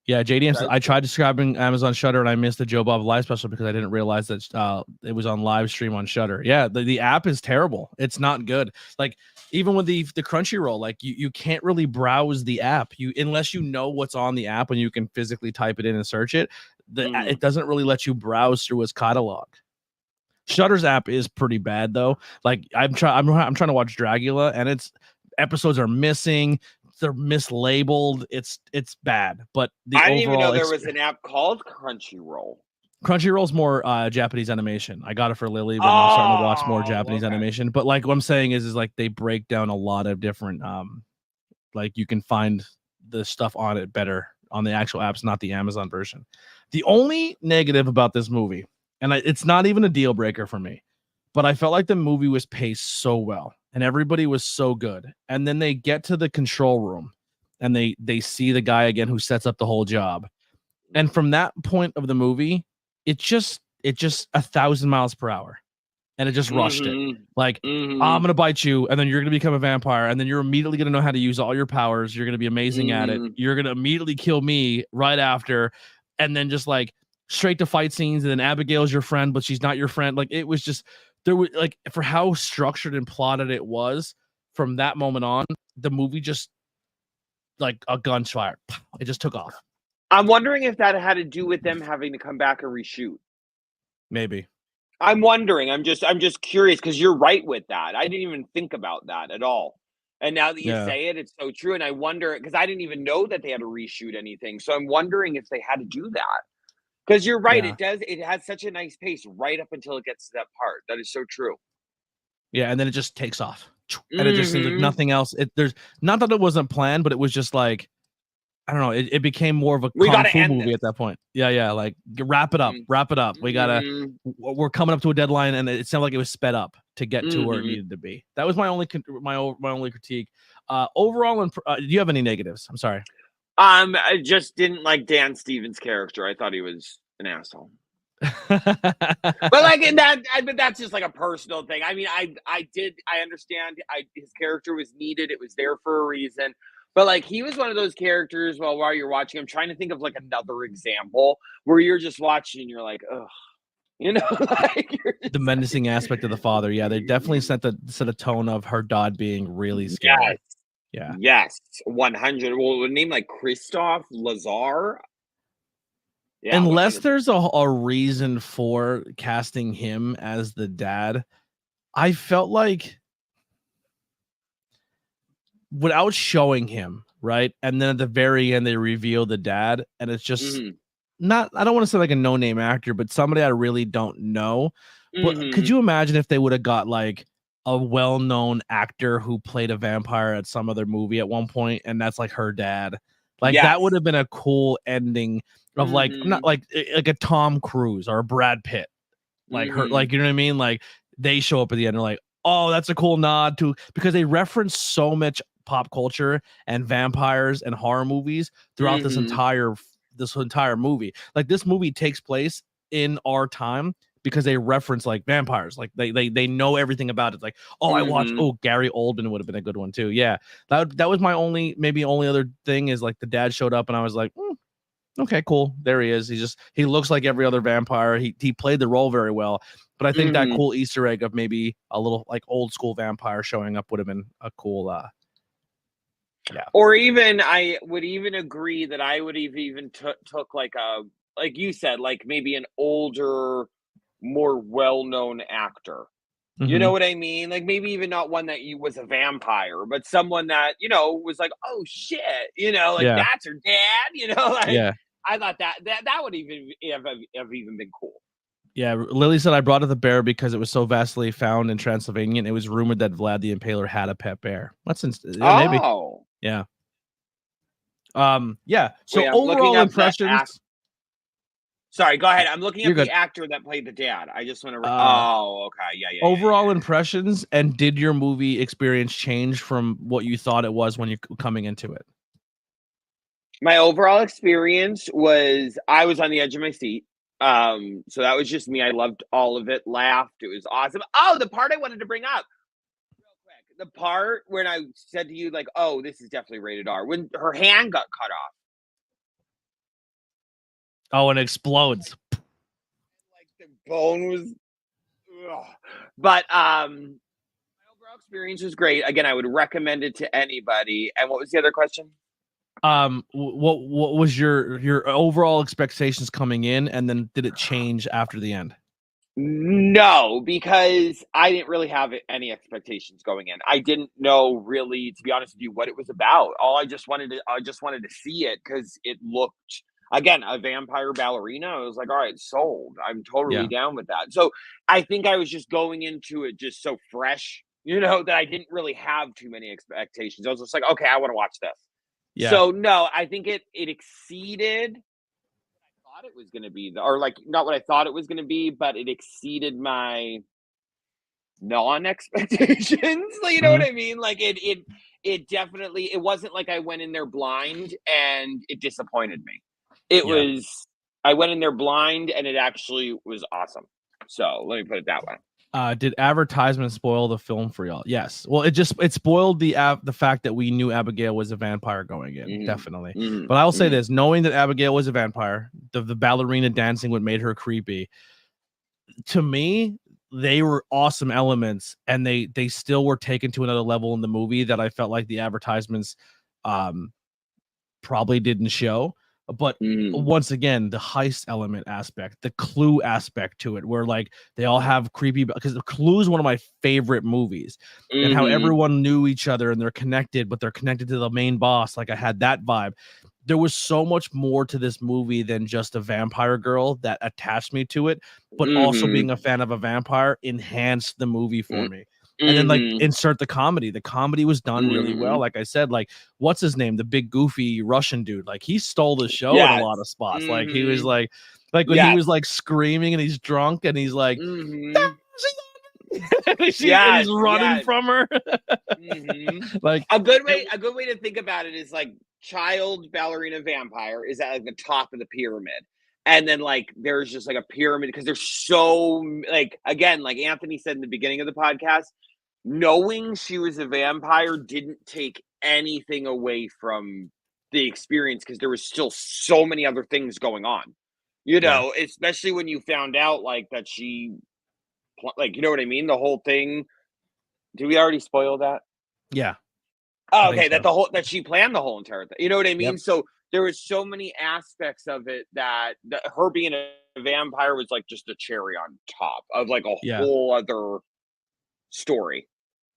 Yeah, JDM says, I tried describing Amazon Shutter and I missed the Joe Bob live special because I didn't realize that it was on live stream on Shutter. Yeah, the app is terrible. It's not good. Like even with the Crunchyroll, like you can't really browse the app. Unless you know what's on the app and you can physically type it in and search it. It doesn't really let you browse through its catalog. Shutter's app is pretty bad though. Like I'm trying to watch Dragula and its episodes are missing. They're mislabeled. It's bad. But the I didn't even know overall there was an app called Crunchyroll. Crunchyroll's more Japanese animation. I got it for Lily, but I'm starting to watch more Japanese animation. But like what I'm saying is like they break down a lot of different like you can find the stuff on it better on the actual apps, not the Amazon version. The only negative about this movie, and it's not even a deal breaker for me, but I felt like the movie was paced so well and everybody was so good. And then they get to the control room and they see the guy again who sets up the whole job. And from that point of the movie, it just 1,000 miles per hour. And it just rushed it. Like, I'm gonna bite you, and then you're gonna become a vampire, and then you're immediately gonna know how to use all your powers. You're gonna be amazing at it. You're gonna immediately kill me right after, and then just like straight to fight scenes, and then Abigail's your friend, but she's not your friend. Like it was just there was like for how structured and plotted it was from that moment on, the movie just like a gunfire. It just took off. I'm wondering if that had to do with them having to come back and reshoot. Maybe. I'm wondering. I'm just curious because you're right with that. I didn't even think about that at all. And now that you say it, it's so true. And I wonder because I didn't even know that they had to reshoot anything. So I'm wondering if they had to do that. Because you're right, it has such a nice pace right up until it gets to that part. That is so true. Yeah, and then it just takes off. And it just seems like nothing else. There's not that it wasn't planned, but it was just like I don't know. It became more of a kung fu movie at that point. Yeah. Like wrap it up. We gotta. We're coming up to a deadline, and it sounded like it was sped up to get to where it needed to be. That was my only critique. Overall, do you have any negatives? I'm sorry. I just didn't like Dan Stevens' character. I thought he was an asshole. But like in that, but that's just like a personal thing. I mean, I understand. His character was needed. It was there for a reason. But like he was one of those characters. Well, while you're watching, I'm trying to think of like another example where you're just watching and you're like, ugh, you know, like the menacing aspect of the father. Yeah, they definitely set a tone of her dad being really scary. Yes, 100. Well, a name like Christophe Lazar. Yeah, unless 100%. There's a reason for casting him as the dad, I felt like without showing him, right? And then at the very end, they reveal the dad, and it's just not, I don't want to say like a no-name actor, but somebody I really don't know. But could you imagine if they would have got like a well-known actor who played a vampire at some other movie at one point, and that's like her dad? Like that would have been a cool ending of like, not like a Tom Cruise or a Brad Pitt. Like her, like, you know what I mean? Like they show up at the end and like, oh, that's a cool nod to, because they reference so much pop culture and vampires and horror movies throughout this entire movie. Like this movie takes place in our time because they reference like vampires. Like they know everything about it. Like, oh, I watched, Gary Oldman would have been a good one too. Yeah. That was my only other thing is like the dad showed up and I was like, okay, cool. There he is. He looks like every other vampire. He played the role very well. But I think that cool Easter egg of maybe a little like old school vampire showing up would have been a cool Or even I would even agree that I would have even took like like you said, like maybe an older, more well-known actor. You know what I mean? Like maybe even not one that was a vampire, but someone that, you know, was like, oh shit, you know, like that's her dad, you know, like I thought that would even have even been cool. Yeah, Lily said I brought up the bear because it was so vastly found in Transylvania, and it was rumored that Vlad the Impaler had a pet bear. Maybe. Yeah. Yeah. So wait, overall impressions. Sorry, go ahead. I'm looking at the actor that played the dad. I just want to. Okay. Yeah. Overall impressions, and did your movie experience change from what you thought it was when you're coming into it? My overall experience was I was on the edge of my seat. So that was just me. I loved all of it. Laughed. It was awesome. Oh, the part I wanted to bring up real quick. The part when I said to you, like, oh, this is definitely rated R. When her hand got cut off. Oh, and it explodes. Like the bone was, but my overall experience was great. Again, I would recommend it to anybody. And what was the other question? What was your overall expectations coming in, and then did it change after the end? No, because I didn't really have any expectations going in. I didn't know really, to be honest with you, what it was about. I just wanted to see it because it looked, again, a vampire ballerina. I was like, all right, sold. I'm totally Yeah, down with that. So I think I was just going into it just so fresh, that I didn't really have too many expectations. I was just like, okay, I want to watch this. yeah. So no, I think it exceeded thought it was going to be, or like not what I thought it was going to be, but it exceeded my non-expectations. You know what Mhm. I mean? Like it definitely, it wasn't like I went in there blind and it disappointed me. It Yeah. was, I went in there blind and it actually was awesome. So let me put it that way. Did advertisements spoil the film for y'all? Yes. Well, it spoiled the fact that we knew Abigail was a vampire going in, definitely. But I'll say this: knowing that Abigail was a vampire, the ballerina dancing what made her creepy. To me, they were awesome elements, and they still were taken to another level in the movie that I felt like the advertisements probably didn't show. But once again, the heist element aspect, the Clue aspect to it, where like they all have creepy, because the Clue is one of my favorite movies, and how everyone knew each other and they're connected, but they're connected to the main boss. Like I had that vibe. There was so much more to this movie than just a vampire girl that attached me to it, but also being a fan of a vampire enhanced the movie for me. And then like insert the comedy. The comedy was done really well. Like I said, like what's his name? The big goofy Russian dude. Like he stole the show in a lot of spots. Like he was like when he was like screaming and he's drunk and he's like and he's running from her. Like a good way to think about it is like child ballerina vampire is at like the top of the pyramid. And then like there's just like a pyramid because there's so like, again, like Anthony said in the beginning of the podcast, knowing she was a vampire didn't take anything away from the experience because there was still so many other things going on. Yeah. Especially when you found out like that she, like, you know what I mean? The whole thing. Did we already spoil that? Yeah. I Oh, think okay. so. That she planned the whole entire thing. You know what I mean? Yep. So there was so many aspects of it that her being a vampire was like just a cherry on top of like a Yeah. whole other story.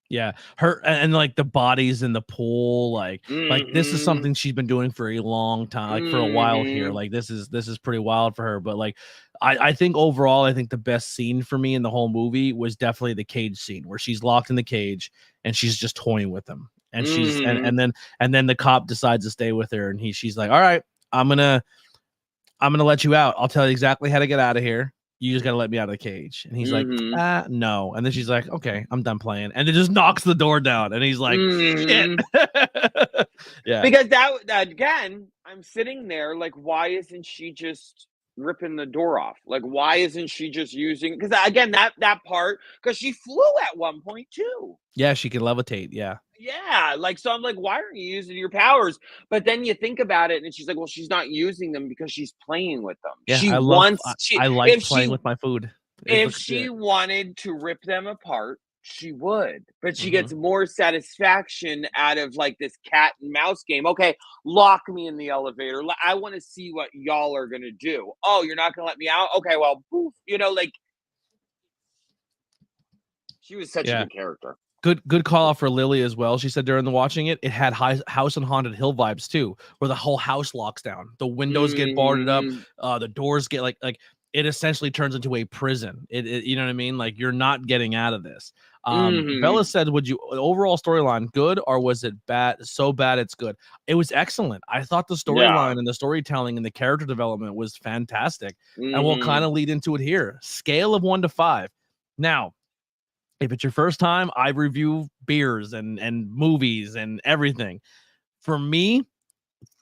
Yeah, her and like the bodies in the pool, like this is something she's been doing for a long time, like for a while here. Like this is pretty wild for her. But like I think overall, I think the best scene for me in the whole movie was definitely the cage scene where she's locked in the cage and she's just toying with him. And she's and then the cop decides to stay with her and she's like, all right, I'm gonna let you out. I'll tell you exactly how to get out of here. You just got to let me out of the cage. And he's like, no. And then she's like, okay, I'm done playing. And it just knocks the door down. And he's like, shit. Yeah. Because that again, I'm sitting there like, why isn't she just ripping the door off? Like, why isn't she just using? Because again, that part, because she flew at one point too. Yeah, she can levitate. Yeah. Yeah, like, so I'm like, why aren't you using your powers? But then you think about it, and she's like, well, she's not using them because she's playing with them. Yeah, She wants. I like playing with my food. If she wanted to rip them apart, she would. But she gets more satisfaction out of like this cat and mouse game. Okay, lock me in the elevator. I want to see what y'all are gonna do. Oh, you're not gonna let me out? Okay, well, poof. Like she was such a good character. Good call out for Lily as well. She said during the watching it had House on Haunted Hill vibes too, where the whole house locks down, the windows get boarded up, the doors get like it essentially turns into a prison. It you know what I mean? Like you're not getting out of this. Bella said, "Would you overall storyline good or was it bad? So bad it's good." It was excellent. I thought the storyline and the storytelling and the character development was fantastic, and we'll kind of lead into it here. Scale of 1 to 5. Now, if it's your first time, I review beers and movies and everything. For me,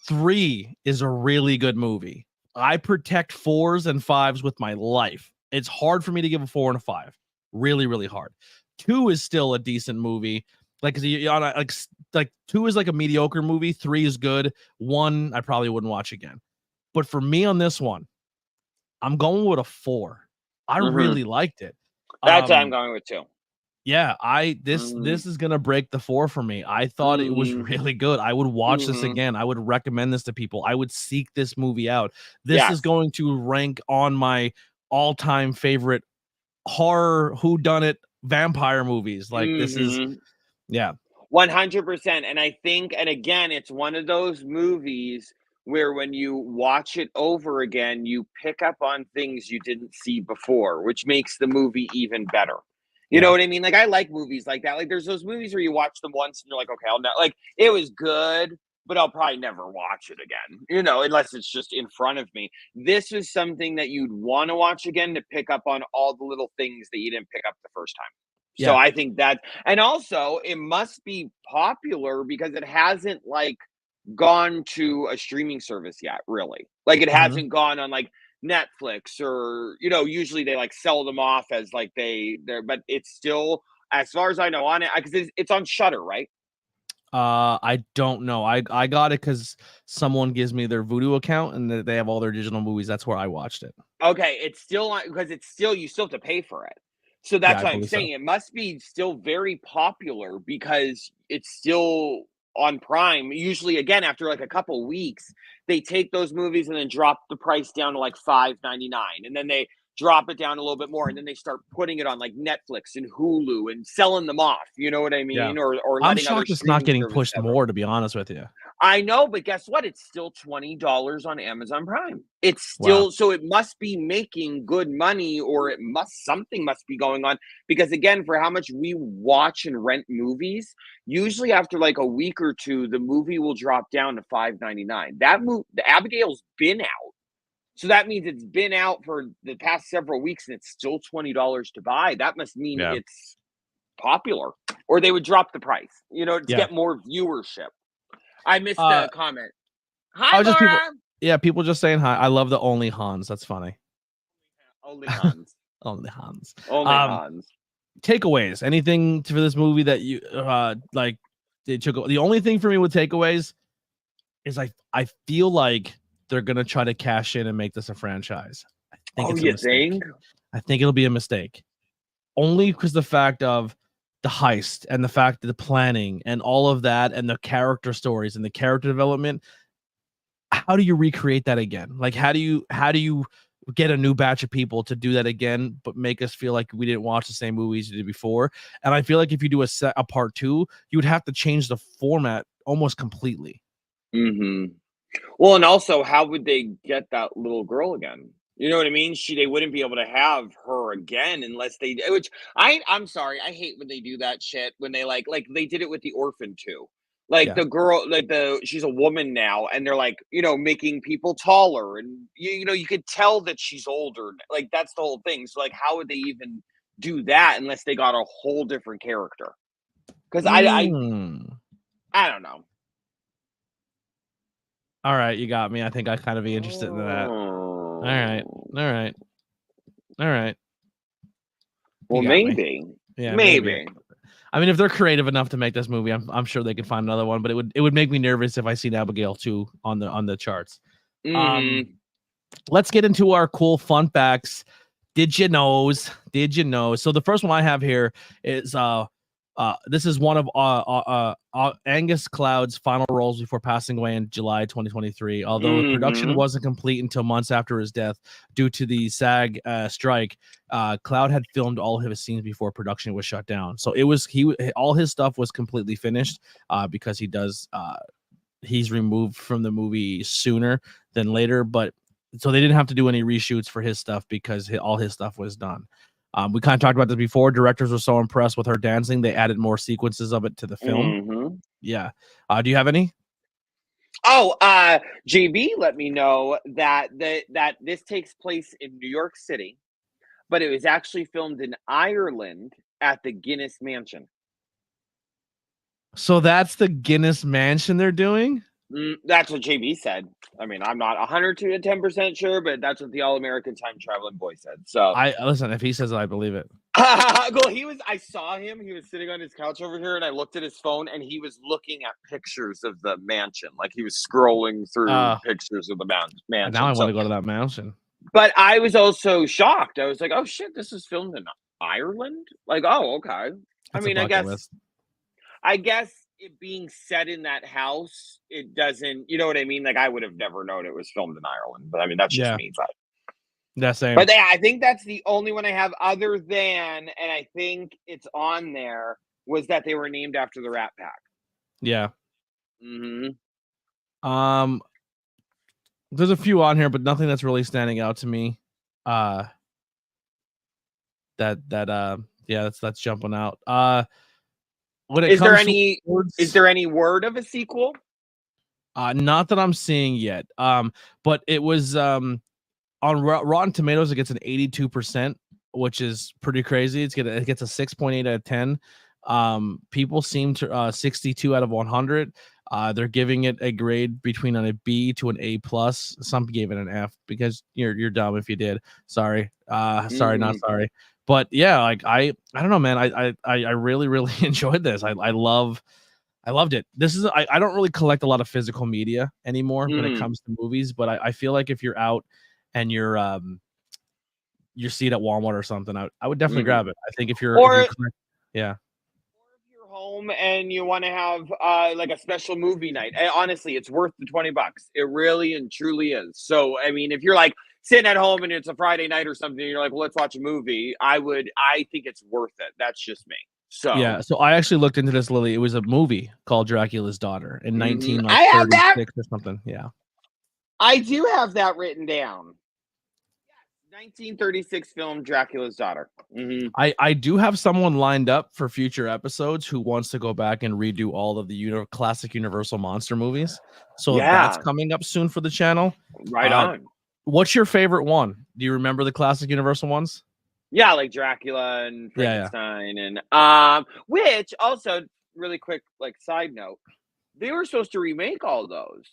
3 is a really good movie. I protect 4s and 5s with my life. It's hard for me to give a 4 and a 5. Really, really hard. 2 is still a decent movie. Like 2 is like a mediocre movie. 3 is good. 1 I probably wouldn't watch again. But for me on this one, I'm going with a 4. I really liked it. That's what I'm going with too. Yeah, this is gonna break the 4 for me. I thought it was really good. I would watch this again. I would recommend this to people. I would seek this movie out. This is going to rank on my all-time favorite horror whodunit vampire movies. Like this is, yeah, 100%. And I think, and again, it's one of those movies where when you watch it over again, you pick up on things you didn't see before, which makes the movie even better. You know what I mean? Like, I like movies like that. Like, there's those movies where you watch them once and you're like, okay, I'll not, like, it was good, but I'll probably never watch it again, you know, unless it's just in front of me. This is something that you'd want to watch again to pick up on all the little things that you didn't pick up the first time. So I think that, and also it must be popular because it hasn't like gone to a streaming service yet, really. Like it hasn't gone on like Netflix or, you know, usually they like sell them off as like they're, but it's still, as far as I know, on it, because it's on Shudder, right? I don't know. I got it because someone gives me their Vudu account and they have all their digital movies. That's where I watched it. Okay, it's still on because it's still, you still have to pay for it. So that's what I'm saying. So. It must be still very popular because it's still on Prime. Usually, again, after like a couple weeks, they take those movies and then drop the price down to like $5.99, and then they drop it down a little bit more, and then they start putting it on like Netflix and Hulu and selling them off. You know what I mean? Yeah. Or I'm letting other shocked it's not streaming getting services pushed have it. more, to be honest with you. I know, but guess what? It's still $20 on Amazon Prime. It's still, so it must be making good money, or something must be going on. Because again, for how much we watch and rent movies, usually after like a week or two, the movie will drop down to $5.99. The Abigail's been out. So that means it's been out for the past several weeks and it's still $20 to buy. That must mean it's popular, or they would drop the price, you know, to get more viewership. I missed the comment. Hi, Laura. People just saying hi. I love the only Hans. That's funny. Only Hans. Only Hans. Only Hans. Takeaways. Anything for this movie that you like? The only thing for me with takeaways is I feel like they're gonna try to cash in and make this a franchise. I think it's a mistake. I think it'll be a mistake. Only because the fact of the heist and the fact that the planning and all of that and the character stories and the character development, how do you recreate that again? Like how do you get a new batch of people to do that again, but make us feel like we didn't watch the same movies you did before? And I feel like if you do a part 2, you would have to change the format almost completely. Well, and also, how would they get that little girl again? You know what I mean? They wouldn't be able to have her again unless they, which I'm sorry, I hate when they do that shit, when they like they did it with The Orphan too. Like the girl, like she's a woman now, and they're like, you know, making people taller, and you know, you could tell that she's older. Like that's the whole thing. So like, how would they even do that unless they got a whole different character? Because I don't know. All right, you got me. I think I kind of be interested in that. All right. Well, maybe. Yeah, maybe. I mean, if they're creative enough to make this movie, I'm sure they can find another one. But it would make me nervous if I seen Abigail 2 on the charts. Let's get into our cool fun facts. Did you know? So the first one I have here is this is one of Angus Cloud's final roles before passing away in July 2023. Although production wasn't complete until months after his death due to the SAG strike, Cloud had filmed all of his scenes before production was shut down. So all his stuff was completely finished because he's removed from the movie sooner than later. But so they didn't have to do any reshoots for his stuff because all his stuff was done. We kind of talked about this before. Directors were so impressed with her dancing, they added more sequences of it to the film. Yeah. Do you have any? Oh, JB let me know that this takes place in New York City, but it was actually filmed in Ireland at the Guinness Mansion. So that's the Guinness Mansion they're doing? That's what JB said. I mean, I'm not 110% sure, but that's what the All-American Time Traveling Boy said. So listen, if he says it, I believe it. Well, I saw him. He was sitting on his couch over here, and I looked at his phone, and he was looking at pictures of the mansion. Like he was scrolling through pictures of the mansion. Now I want to go to that mansion. But I was also shocked. I was like, "Oh shit, this is filmed in Ireland?" Like, "Oh, okay." I It's a mean, bucket list. I guess it being set in that house, it doesn't, you know what I mean? Like, I would have never known it was filmed in Ireland, but I mean, that's just Yeah, me. But that same. but yeah, I think that's the only one I have other than, and I think it's on there, was that they were named after the Rat Pack. Yeah. Mhm. There's a few on here, but nothing that's really standing out to me. That's jumping out. When it Is there comes to any awards, word of a sequel? not that I'm seeing yet. But it was on Rotten Tomatoes, it gets an 82%, which is pretty crazy. It gets a 6.8 out of 10. People seem to 62 out of 100. They're giving it a grade between a B to an A plus. Some gave it an F because you're dumb if you did. Sorry. Sorry, not sorry. But yeah, like I don't know, man. I really really enjoyed this. I loved it. This is I don't really collect a lot of physical media anymore when it comes to movies, but I feel like if you're out and you're see it at Walmart or something, I would definitely grab it. I think if you're yeah. Or if you're home and you want to have like a special movie night, honestly, it's worth the $20. It really and truly is. So, I mean, if you're like sitting at home and it's a Friday night or something, and you're like, well, let's watch a movie. I think it's worth it. That's just me. So, Yeah, so I actually looked into this, Lily. It was a movie called Dracula's Daughter in 19 I have that. 36 or something. Yeah. I do have that written down. 1936 film Dracula's Daughter. I do have someone lined up for future episodes who wants to go back and redo all of the classic Universal monster movies. So that's coming up soon for the channel. Right on. What's your favorite one? Do you remember the classic Universal ones? Yeah, like Dracula and Frankenstein and which also really quick, like side note, they were supposed to remake all those.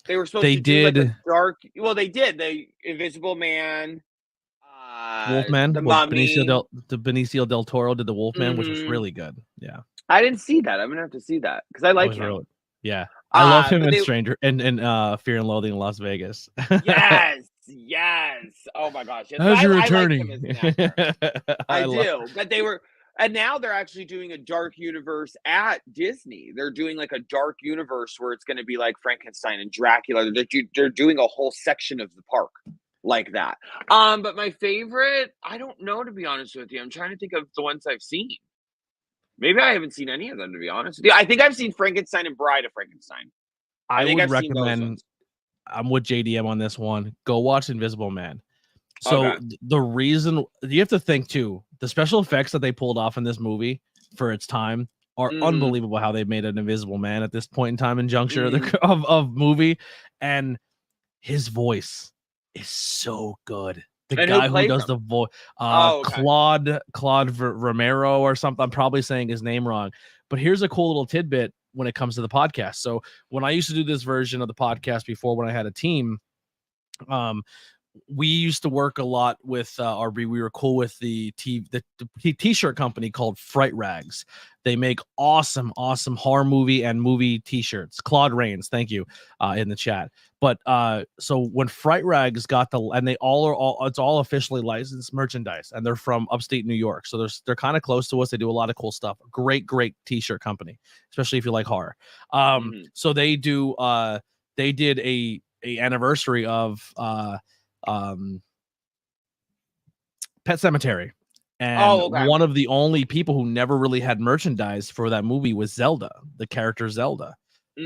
They were supposed to do like a dark. Well, they did. They Invisible Man, Wolfman. the Mummy. Benicio del Toro did the Wolfman, which was really good. Yeah, I didn't see that. I'm gonna have to see that because I like him. Really, yeah, I love him in Stranger and Fear and Loathing in Las Vegas. Yes. Oh my gosh. How's your attorney? I like him as an actor. I do, but they were. And now they're actually doing a dark universe at Disney. They're doing like a dark universe where it's going to be like Frankenstein and Dracula. They're doing a whole section of the park like that. But my favorite, I don't know, to be honest with you. I'm trying to think of the ones I've seen. Maybe I haven't seen any of them, to be honest with you. I think I've seen Frankenstein and Bride of Frankenstein. I would recommend. I'm with JDM on this one. Go watch Invisible Man. So the reason you have to think too, the special effects that they pulled off in this movie for its time are unbelievable. How they made an Invisible Man at this point in time and juncture of movie, and his voice is so good. The guy who does the voice, Claude Romero or something. I'm probably saying his name wrong, but here's a cool little tidbit when it comes to the podcast. So when I used to do this version of the podcast before, when I had a team, we used to work a lot with we were cool with the t-shirt company called Fright Rags. They make awesome horror movie and movie t-shirts. Claude Rains, thank you, in the chat. But so when Fright Rags got and they it's all officially licensed merchandise, and they're from upstate New York, so they're kind of close to us. They do a lot of cool stuff. Great t-shirt company, especially if you like horror. So they did a anniversary of Pet Cemetery, and one of the only people who never really had merchandise for that movie was Zelda, the character Zelda.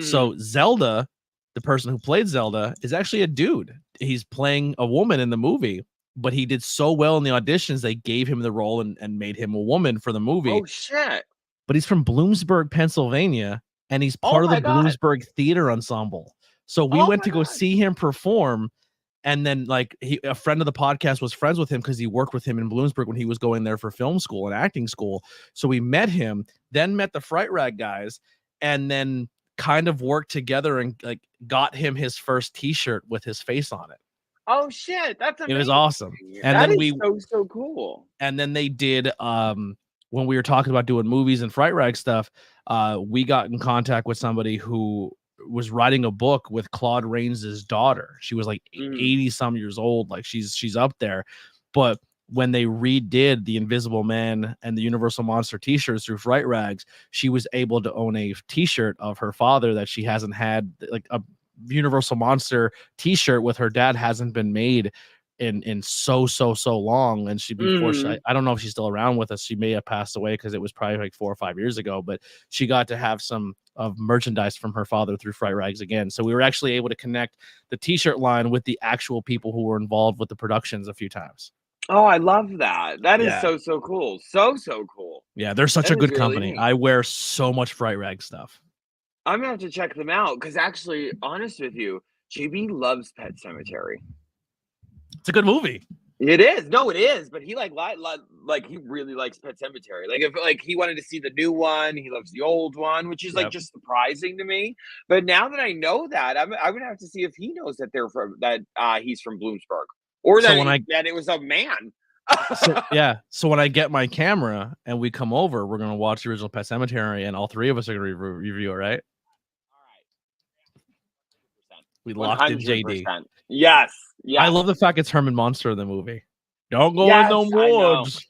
So Zelda, the person who played Zelda, is actually a dude. He's playing a woman in the movie, but he did so well in the auditions they gave him the role and made him a woman for the movie. Oh shit. But he's from Bloomsburg, Pennsylvania, and he's part of the Bloomsburg Theater Ensemble. So we went to go see him perform. And then, like, a friend of the podcast was friends with him because he worked with him in Bloomsburg when he was going there for film school and acting school. So we met him, then met the Fright Rag guys, and then kind of worked together and like got him his first T-shirt with his face on it. Oh shit, that's amazing. It was awesome. And that then is so cool. And then they did when we were talking about doing movies and Fright Rag stuff, we got in contact with somebody who was writing a book with Claude Rains's daughter. She was like 80 some years old. Like she's up there. But when they redid the Invisible Man and the Universal Monster t-shirts through Fright Rags, she was able to own a t-shirt of her father that she hasn't had. Like a Universal Monster t-shirt with her dad hasn't been made in so long. And I don't know if she's still around with us. She may have passed away because it was probably like 4 or 5 years ago, but she got to have some of merchandise from her father through Fright Rags again. So we were actually able to connect the t-shirt line with the actual people who were involved with the productions a few times. Oh, I love that. That is so cool. So cool. Yeah, they're such a good company. Neat. I wear so much Fright Rag stuff. I'm gonna have to check them out because actually, honest with you, JB loves Pet Sematary. It's a good movie. It is. No, it is. But he like he really likes Pet Sematary. Like if he wanted to see the new one, he loves the old one, which is like just surprising to me. But now that I know that, I'm gonna have to see if he knows that they're from he's from Bloomsburg. Or that it was a man. So when I get my camera and we come over, we're gonna watch the original Pet Sematary, and all three of us are gonna review it, right? All right. We locked in JD. Yes. Yeah. I love the fact it's Herman Munster in the movie. Don't go in the woods.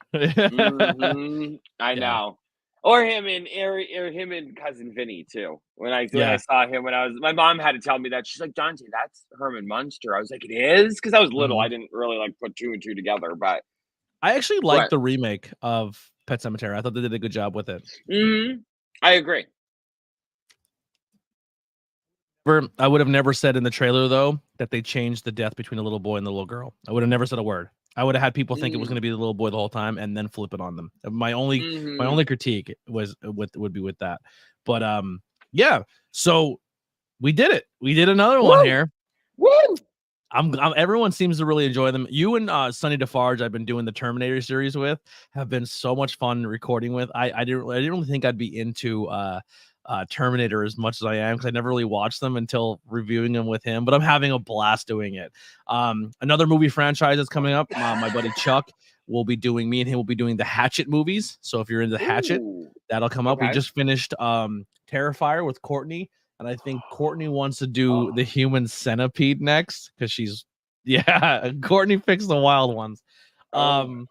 I know. Or him and cousin Vinny too. When I saw him my mom had to tell me that. She's like, Dante, that's Herman Munster. I was like, it is? Because I was little. I didn't really like put 2 and 2 together, but I actually liked the remake of Pet Sematary. I thought they did a good job with it. I agree. I would have never said in the trailer though that they changed the death between the little boy and the little girl. I would have never said a word. I would have had people think it was going to be the little boy the whole time and then flip it on them. My only critique would be with that. But yeah. So we did it. We did another one here. Woo! Everyone seems to really enjoy them. You and Sonny Defarge, I've been doing the Terminator series with, have been so much fun recording with. I didn't really think I'd be into Terminator as much as I am because I never really watched them until reviewing them with him, but I'm having a blast doing it. Another movie franchise that's coming up, my buddy Chuck will be doing, me and him will be doing the Hatchet movies. So if you're into Hatchet, that'll come up. We just finished Terrifier with Courtney, and I think Courtney wants to do the Human Centipede next because Courtney picks the wild ones. Trying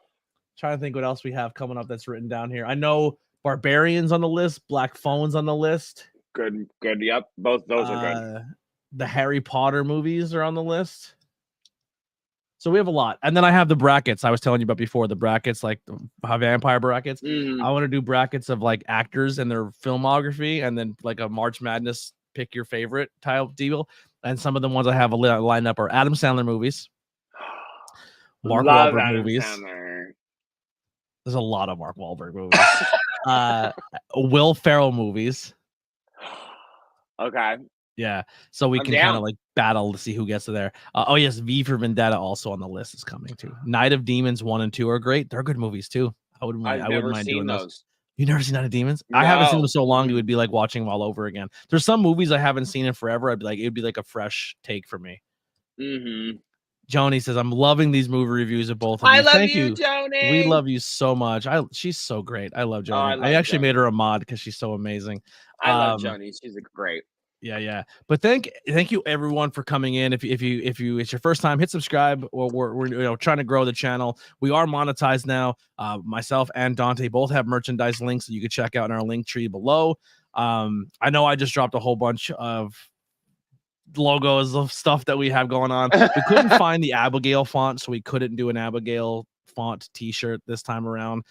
to think what else we have coming up that's written down here. I know Barbarians on the list, Black Phone's on the list. Good. Yep, both those are good. The Harry Potter movies are on the list. So we have a lot. And then I have the brackets I was telling you about before, the brackets, like the vampire brackets. I want to do brackets of like actors and their filmography, and then like a March Madness pick your favorite type deal. And some of the ones I have lined up are Adam Sandler movies, Mark Wahlberg movies. Sandler. There's a lot of Mark Wahlberg movies. Will Ferrell movies. Okay. Yeah. So we can kind of like battle to see who gets to there. Oh yes, V for Vendetta also on the list is coming too. Night of Demons 1 and 2 are great. They're good movies too. I wouldn't mind doing those. You never seen Night of Demons? No. I haven't seen them so long. It would be like watching them all over again. There's some movies I haven't seen in forever. I'd be like, it'd be like a fresh take for me. Joni says, I'm loving these movie reviews of both of you. Thank you, Joni. We love you so much. She's so great. I love Joni. I actually made her a mod because she's so amazing. I love Joni. She's great. Yeah. But thank you everyone for coming in. If it's your first time, hit subscribe. Or we're trying to grow the channel. We are monetized now. Myself and Dante both have merchandise links that you can check out in our link tree below. I know I just dropped a whole bunch of logos of stuff that we have going on. We couldn't find the Abigail font, so we couldn't do an Abigail font t-shirt this time around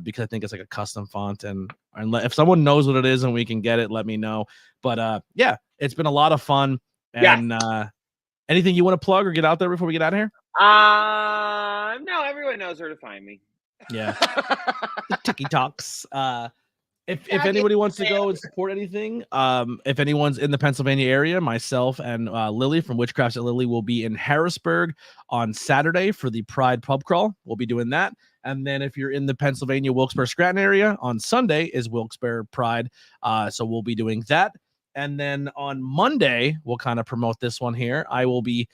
because I think it's like a custom font, and if someone knows what it is and we can get it, let me know. But yeah, it's been a lot of fun. And anything you want to plug or get out there before we get out of here? No, everyone knows where to find me. Yeah. The TikToks. If anybody wants to go and support anything, if anyone's in the Pennsylvania area, myself and Lily from Witchcrafts at Lily will be in Harrisburg on Saturday for the Pride Pub Crawl. We'll be doing that. And then if you're in the Pennsylvania, Wilkes-Barre, Scranton area, on Sunday is Wilkes-Barre Pride. So we'll be doing that. And then on Monday, we'll kind of promote this one here. I will be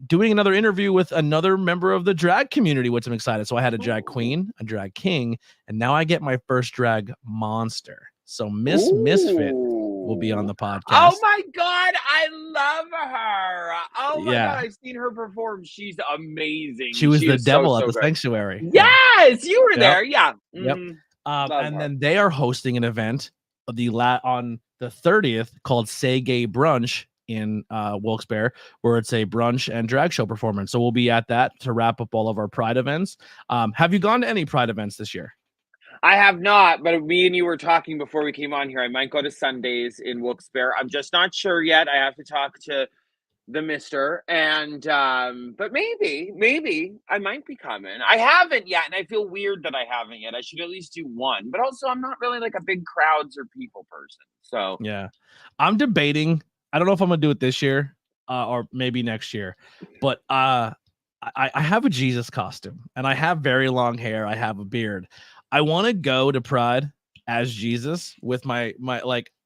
doing another interview with another member of the drag community, which I'm excited. So I had a drag queen, a drag king, and now I get my first drag monster. So Miss Misfit will be on the podcast. Oh my God, I love her. Oh my Yeah. God, I've seen her perform. She's amazing. She was the is devil so at the good. sanctuary. Yes, you were Yep. there. Yeah. Yep. And her. then they are hosting an event on the 30th called Say Gay Brunch in Wilkes-Barre, where it's a brunch and drag show performance. So we'll be at that to wrap up all of our Pride events. Have you gone to any Pride events this year? I have not, but me and you were talking before we came on here. I might go to Sundays in Wilkes-Barre. I'm just not sure yet. I have to talk to the mister, and but maybe I might be coming. I haven't yet, and I feel weird that I haven't yet. I should at least do one, but also I'm not really like a big crowds or people person. So yeah, I'm debating. I don't know if I'm gonna do it this year or maybe next year, but I have a Jesus costume and I have very long hair. I have a beard. I want to go to Pride as Jesus with my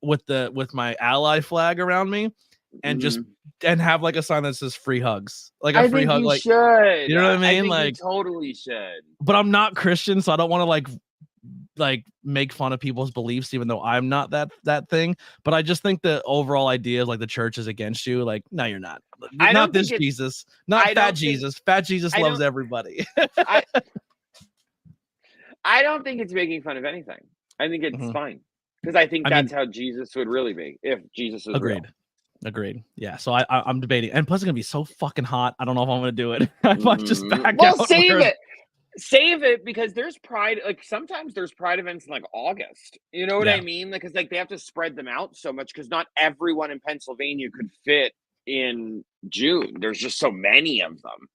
with my ally flag around me, and just and have like a sign that says free hugs, like a free hug. Like, should. You know what I mean? I think like, you totally should. But I'm not Christian, so I don't want to like make fun of people's beliefs, even though I'm not that thing. But I just think the overall idea is like the church is against you. Like, no, you're not. Not this Jesus. Not fat Jesus. Fat Jesus loves everybody. I don't think it's making fun of anything. I think it's fine, because I think that's how Jesus would really be if Jesus was real. Agreed. Yeah. So I'm debating, and plus it's gonna be so fucking hot. I don't know if I'm gonna do it. I might just back out. Save it, because there's Pride. Like sometimes there's Pride events in like August. You know what I mean? Like, because like they have to spread them out so much, because not everyone in Pennsylvania could fit in June. There's just so many of them.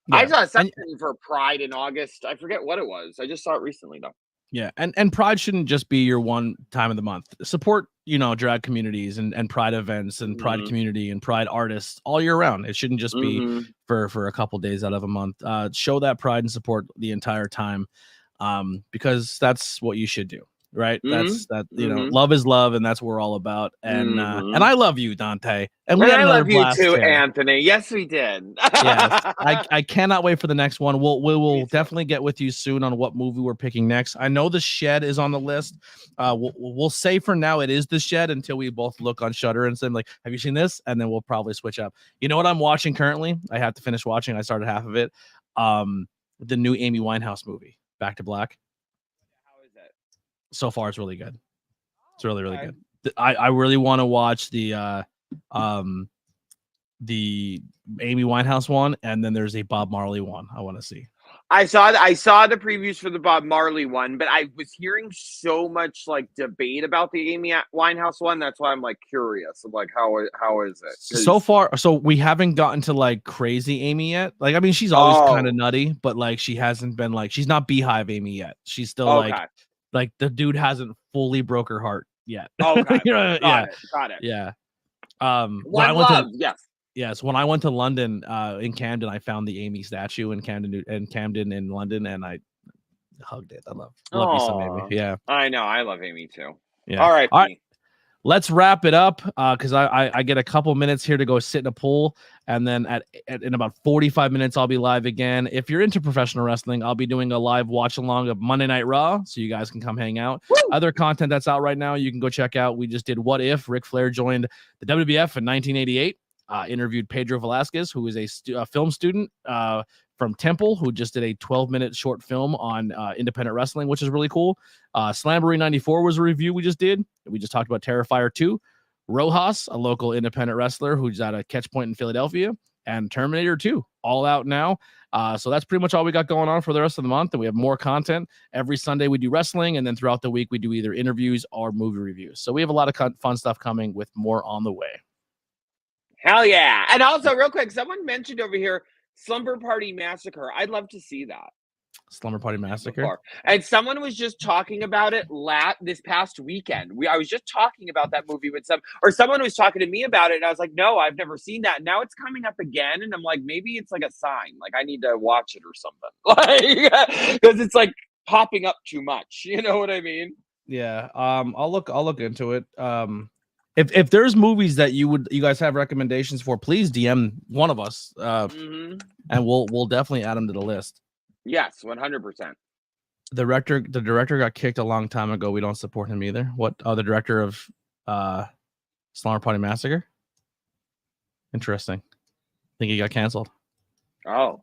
Yeah. I saw something for Pride in August. I forget what it was. I just saw it recently though. Yeah, and Pride shouldn't just be your one time of the month. Support, drag communities and Pride events and Pride community and Pride artists all year round. It shouldn't just be for a couple days out of a month. Show that pride and support the entire time, because that's what you should do. Right. That's love is love, and that's what we're all about. And I love you, Dante. And we had another blast too, Anthony. Yes, we did. Yes. I cannot wait for the next one. We will definitely get with you soon on what movie we're picking next. I know The Shed is on the list. We'll say for now it is The Shed until we both look on Shudder and say, like, have you seen this? And then we'll probably switch up. You know what I'm watching currently? I have to finish watching. I started half of it. The new Amy Winehouse movie, Back to Black. So far, it's really good. It's really good. I really want to watch the Amy Winehouse one, and then there's a Bob Marley one I want to see. I saw the previews for the Bob Marley one, but I was hearing so much like debate about the Amy Winehouse one. That's why I'm like curious. I'm like, how is it? So far, so we haven't gotten to like crazy Amy yet. Like, I mean, she's always kind of nutty, but like she hasn't been like, she's not Beehive Amy yet. She's still like the dude hasn't fully broke her heart yet. Okay. Got it. Yeah. When I went to London, in Camden, I found the Amy statue in Camden in London, and I hugged it. I love you some Amy. Yeah. I know. I love Amy too. Yeah. All right. Let's wrap it up, because I get a couple minutes here to go sit in a pool, and then in about 45 minutes I'll be live again. If you're into professional wrestling, I'll be doing a live watch along of Monday Night Raw, so you guys can come hang out. Woo! Other content that's out right now you can go check out. We just did What If Ric Flair joined the WWF in 1988. Interviewed Pedro Velasquez, who is a film student from Temple, who just did a 12-minute short film on independent wrestling, which is really cool. Slamboree 94 was a review we just did. We just talked about Terrifier 2. Rojas, a local independent wrestler who's at a catch point in Philadelphia, and Terminator 2, all out now. So that's pretty much all we got going on for the rest of the month, and we have more content. Every Sunday we do wrestling, and then throughout the week we do either interviews or movie reviews. So we have a lot of fun stuff coming, with more on the way. Hell yeah. And also, real quick, someone mentioned over here Slumber Party Massacre. I'd love to see that. Slumber Party Massacre. And someone was just talking about it this past weekend. I was just talking about that movie with someone was talking to me about it, and I was like, no, I've never seen that. Now it's coming up again, and I'm like, maybe it's like a sign, like I need to watch it or something, like, because it's like popping up too much. You know what I mean? Yeah. I'll look into it. If there's movies that you guys have recommendations for, please DM one of us, and we'll definitely add them to the list. Yes, 100%. The director got kicked a long time ago. We don't support him either. What? The director of Slumber Party Massacre. Interesting. Think he got canceled. Oh,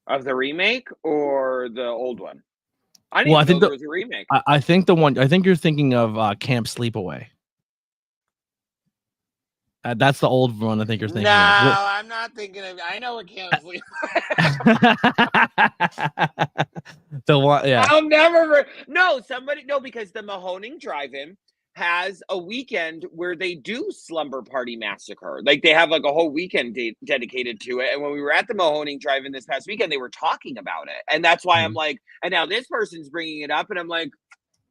of the remake or the old one? I didn't Well, I even think know there was a remake. I think the one. I think you're thinking of Camp Sleepaway. That's the old one. I think you're thinking No, of. I'm not thinking of. I know what Camp Sleep. The one, yeah. I'll never. No, because the Mahoning Drive-In has a weekend where they do Slumber Party Massacre. Like they have like a whole weekend dedicated to it. And when we were at the Mahoning Drive-In this past weekend, they were talking about it, and that's why I'm like, and now this person's bringing it up, and I'm like,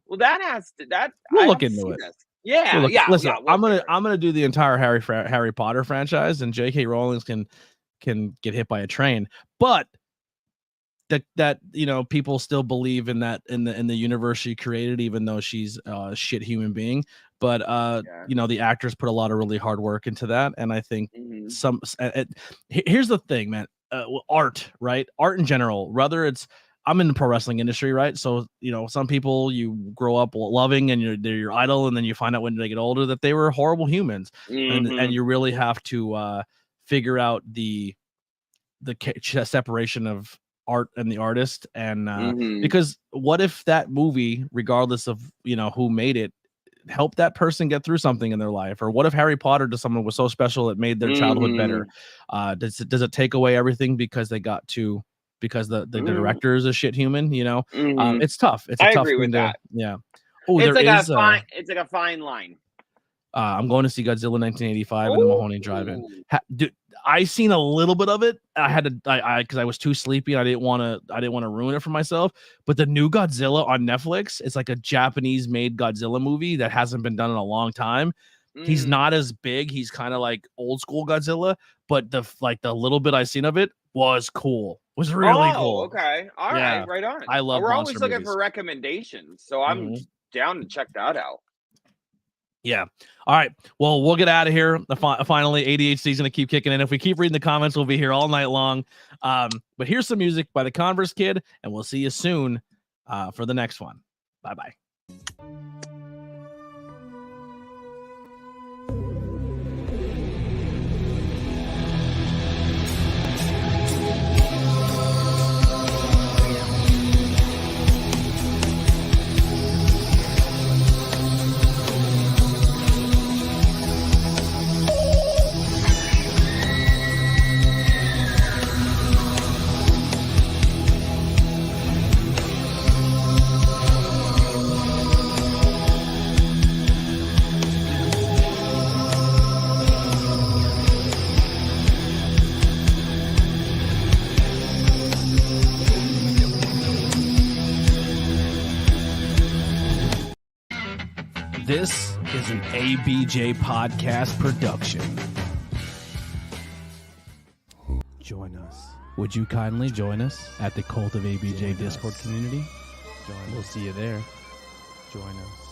well, that has to that. We'll look into it. This. Yeah, yeah. Listen, yeah, I'm gonna do the entire Harry Potter franchise, and J.K. Rowling can get hit by a train, but that people still believe in that in the universe she created, even though she's a shit human being. But the actors put a lot of really hard work into that, and I think here's the thing, man. Art, right? Art in general, whether it's I'm in the pro wrestling industry, right? So, some people you grow up loving and they're your idol, and then you find out when they get older that they were horrible humans. And you really have to figure out the separation of art and the artist. And because what if that movie, regardless of, who made it, helped that person get through something in their life? Or what if Harry Potter to someone was so special it made their childhood better? Does it take away everything because they got to... because the director is a shit human, it's tough. It's a tough thing to, yeah. Oh, it's like a fine line. I'm going to see Godzilla 1985 in the Mahoning Drive-In. Dude, I seen a little bit of it. I had to, because I was too sleepy. I didn't want to ruin it for myself. But the new Godzilla on Netflix, it's like a Japanese-made Godzilla movie that hasn't been done in a long time. He's not as big. He's kind of like old school Godzilla, but the little bit I seen of it was cool. Was really cool. Okay. All right. Right on. I love We're monster always looking movies for recommendations, so I'm down to check that out. Yeah. All right. Well, we'll get out of here. Finally, ADHD's going to keep kicking in. If we keep reading the comments, we'll be here all night long. But here's some music by the Converse Kid, and we'll see you soon for the next one. Bye-bye. This is an ABJ podcast production. Join us. Would you kindly join us at the Cult of ABJ Discord community? We'll see you there. Join us.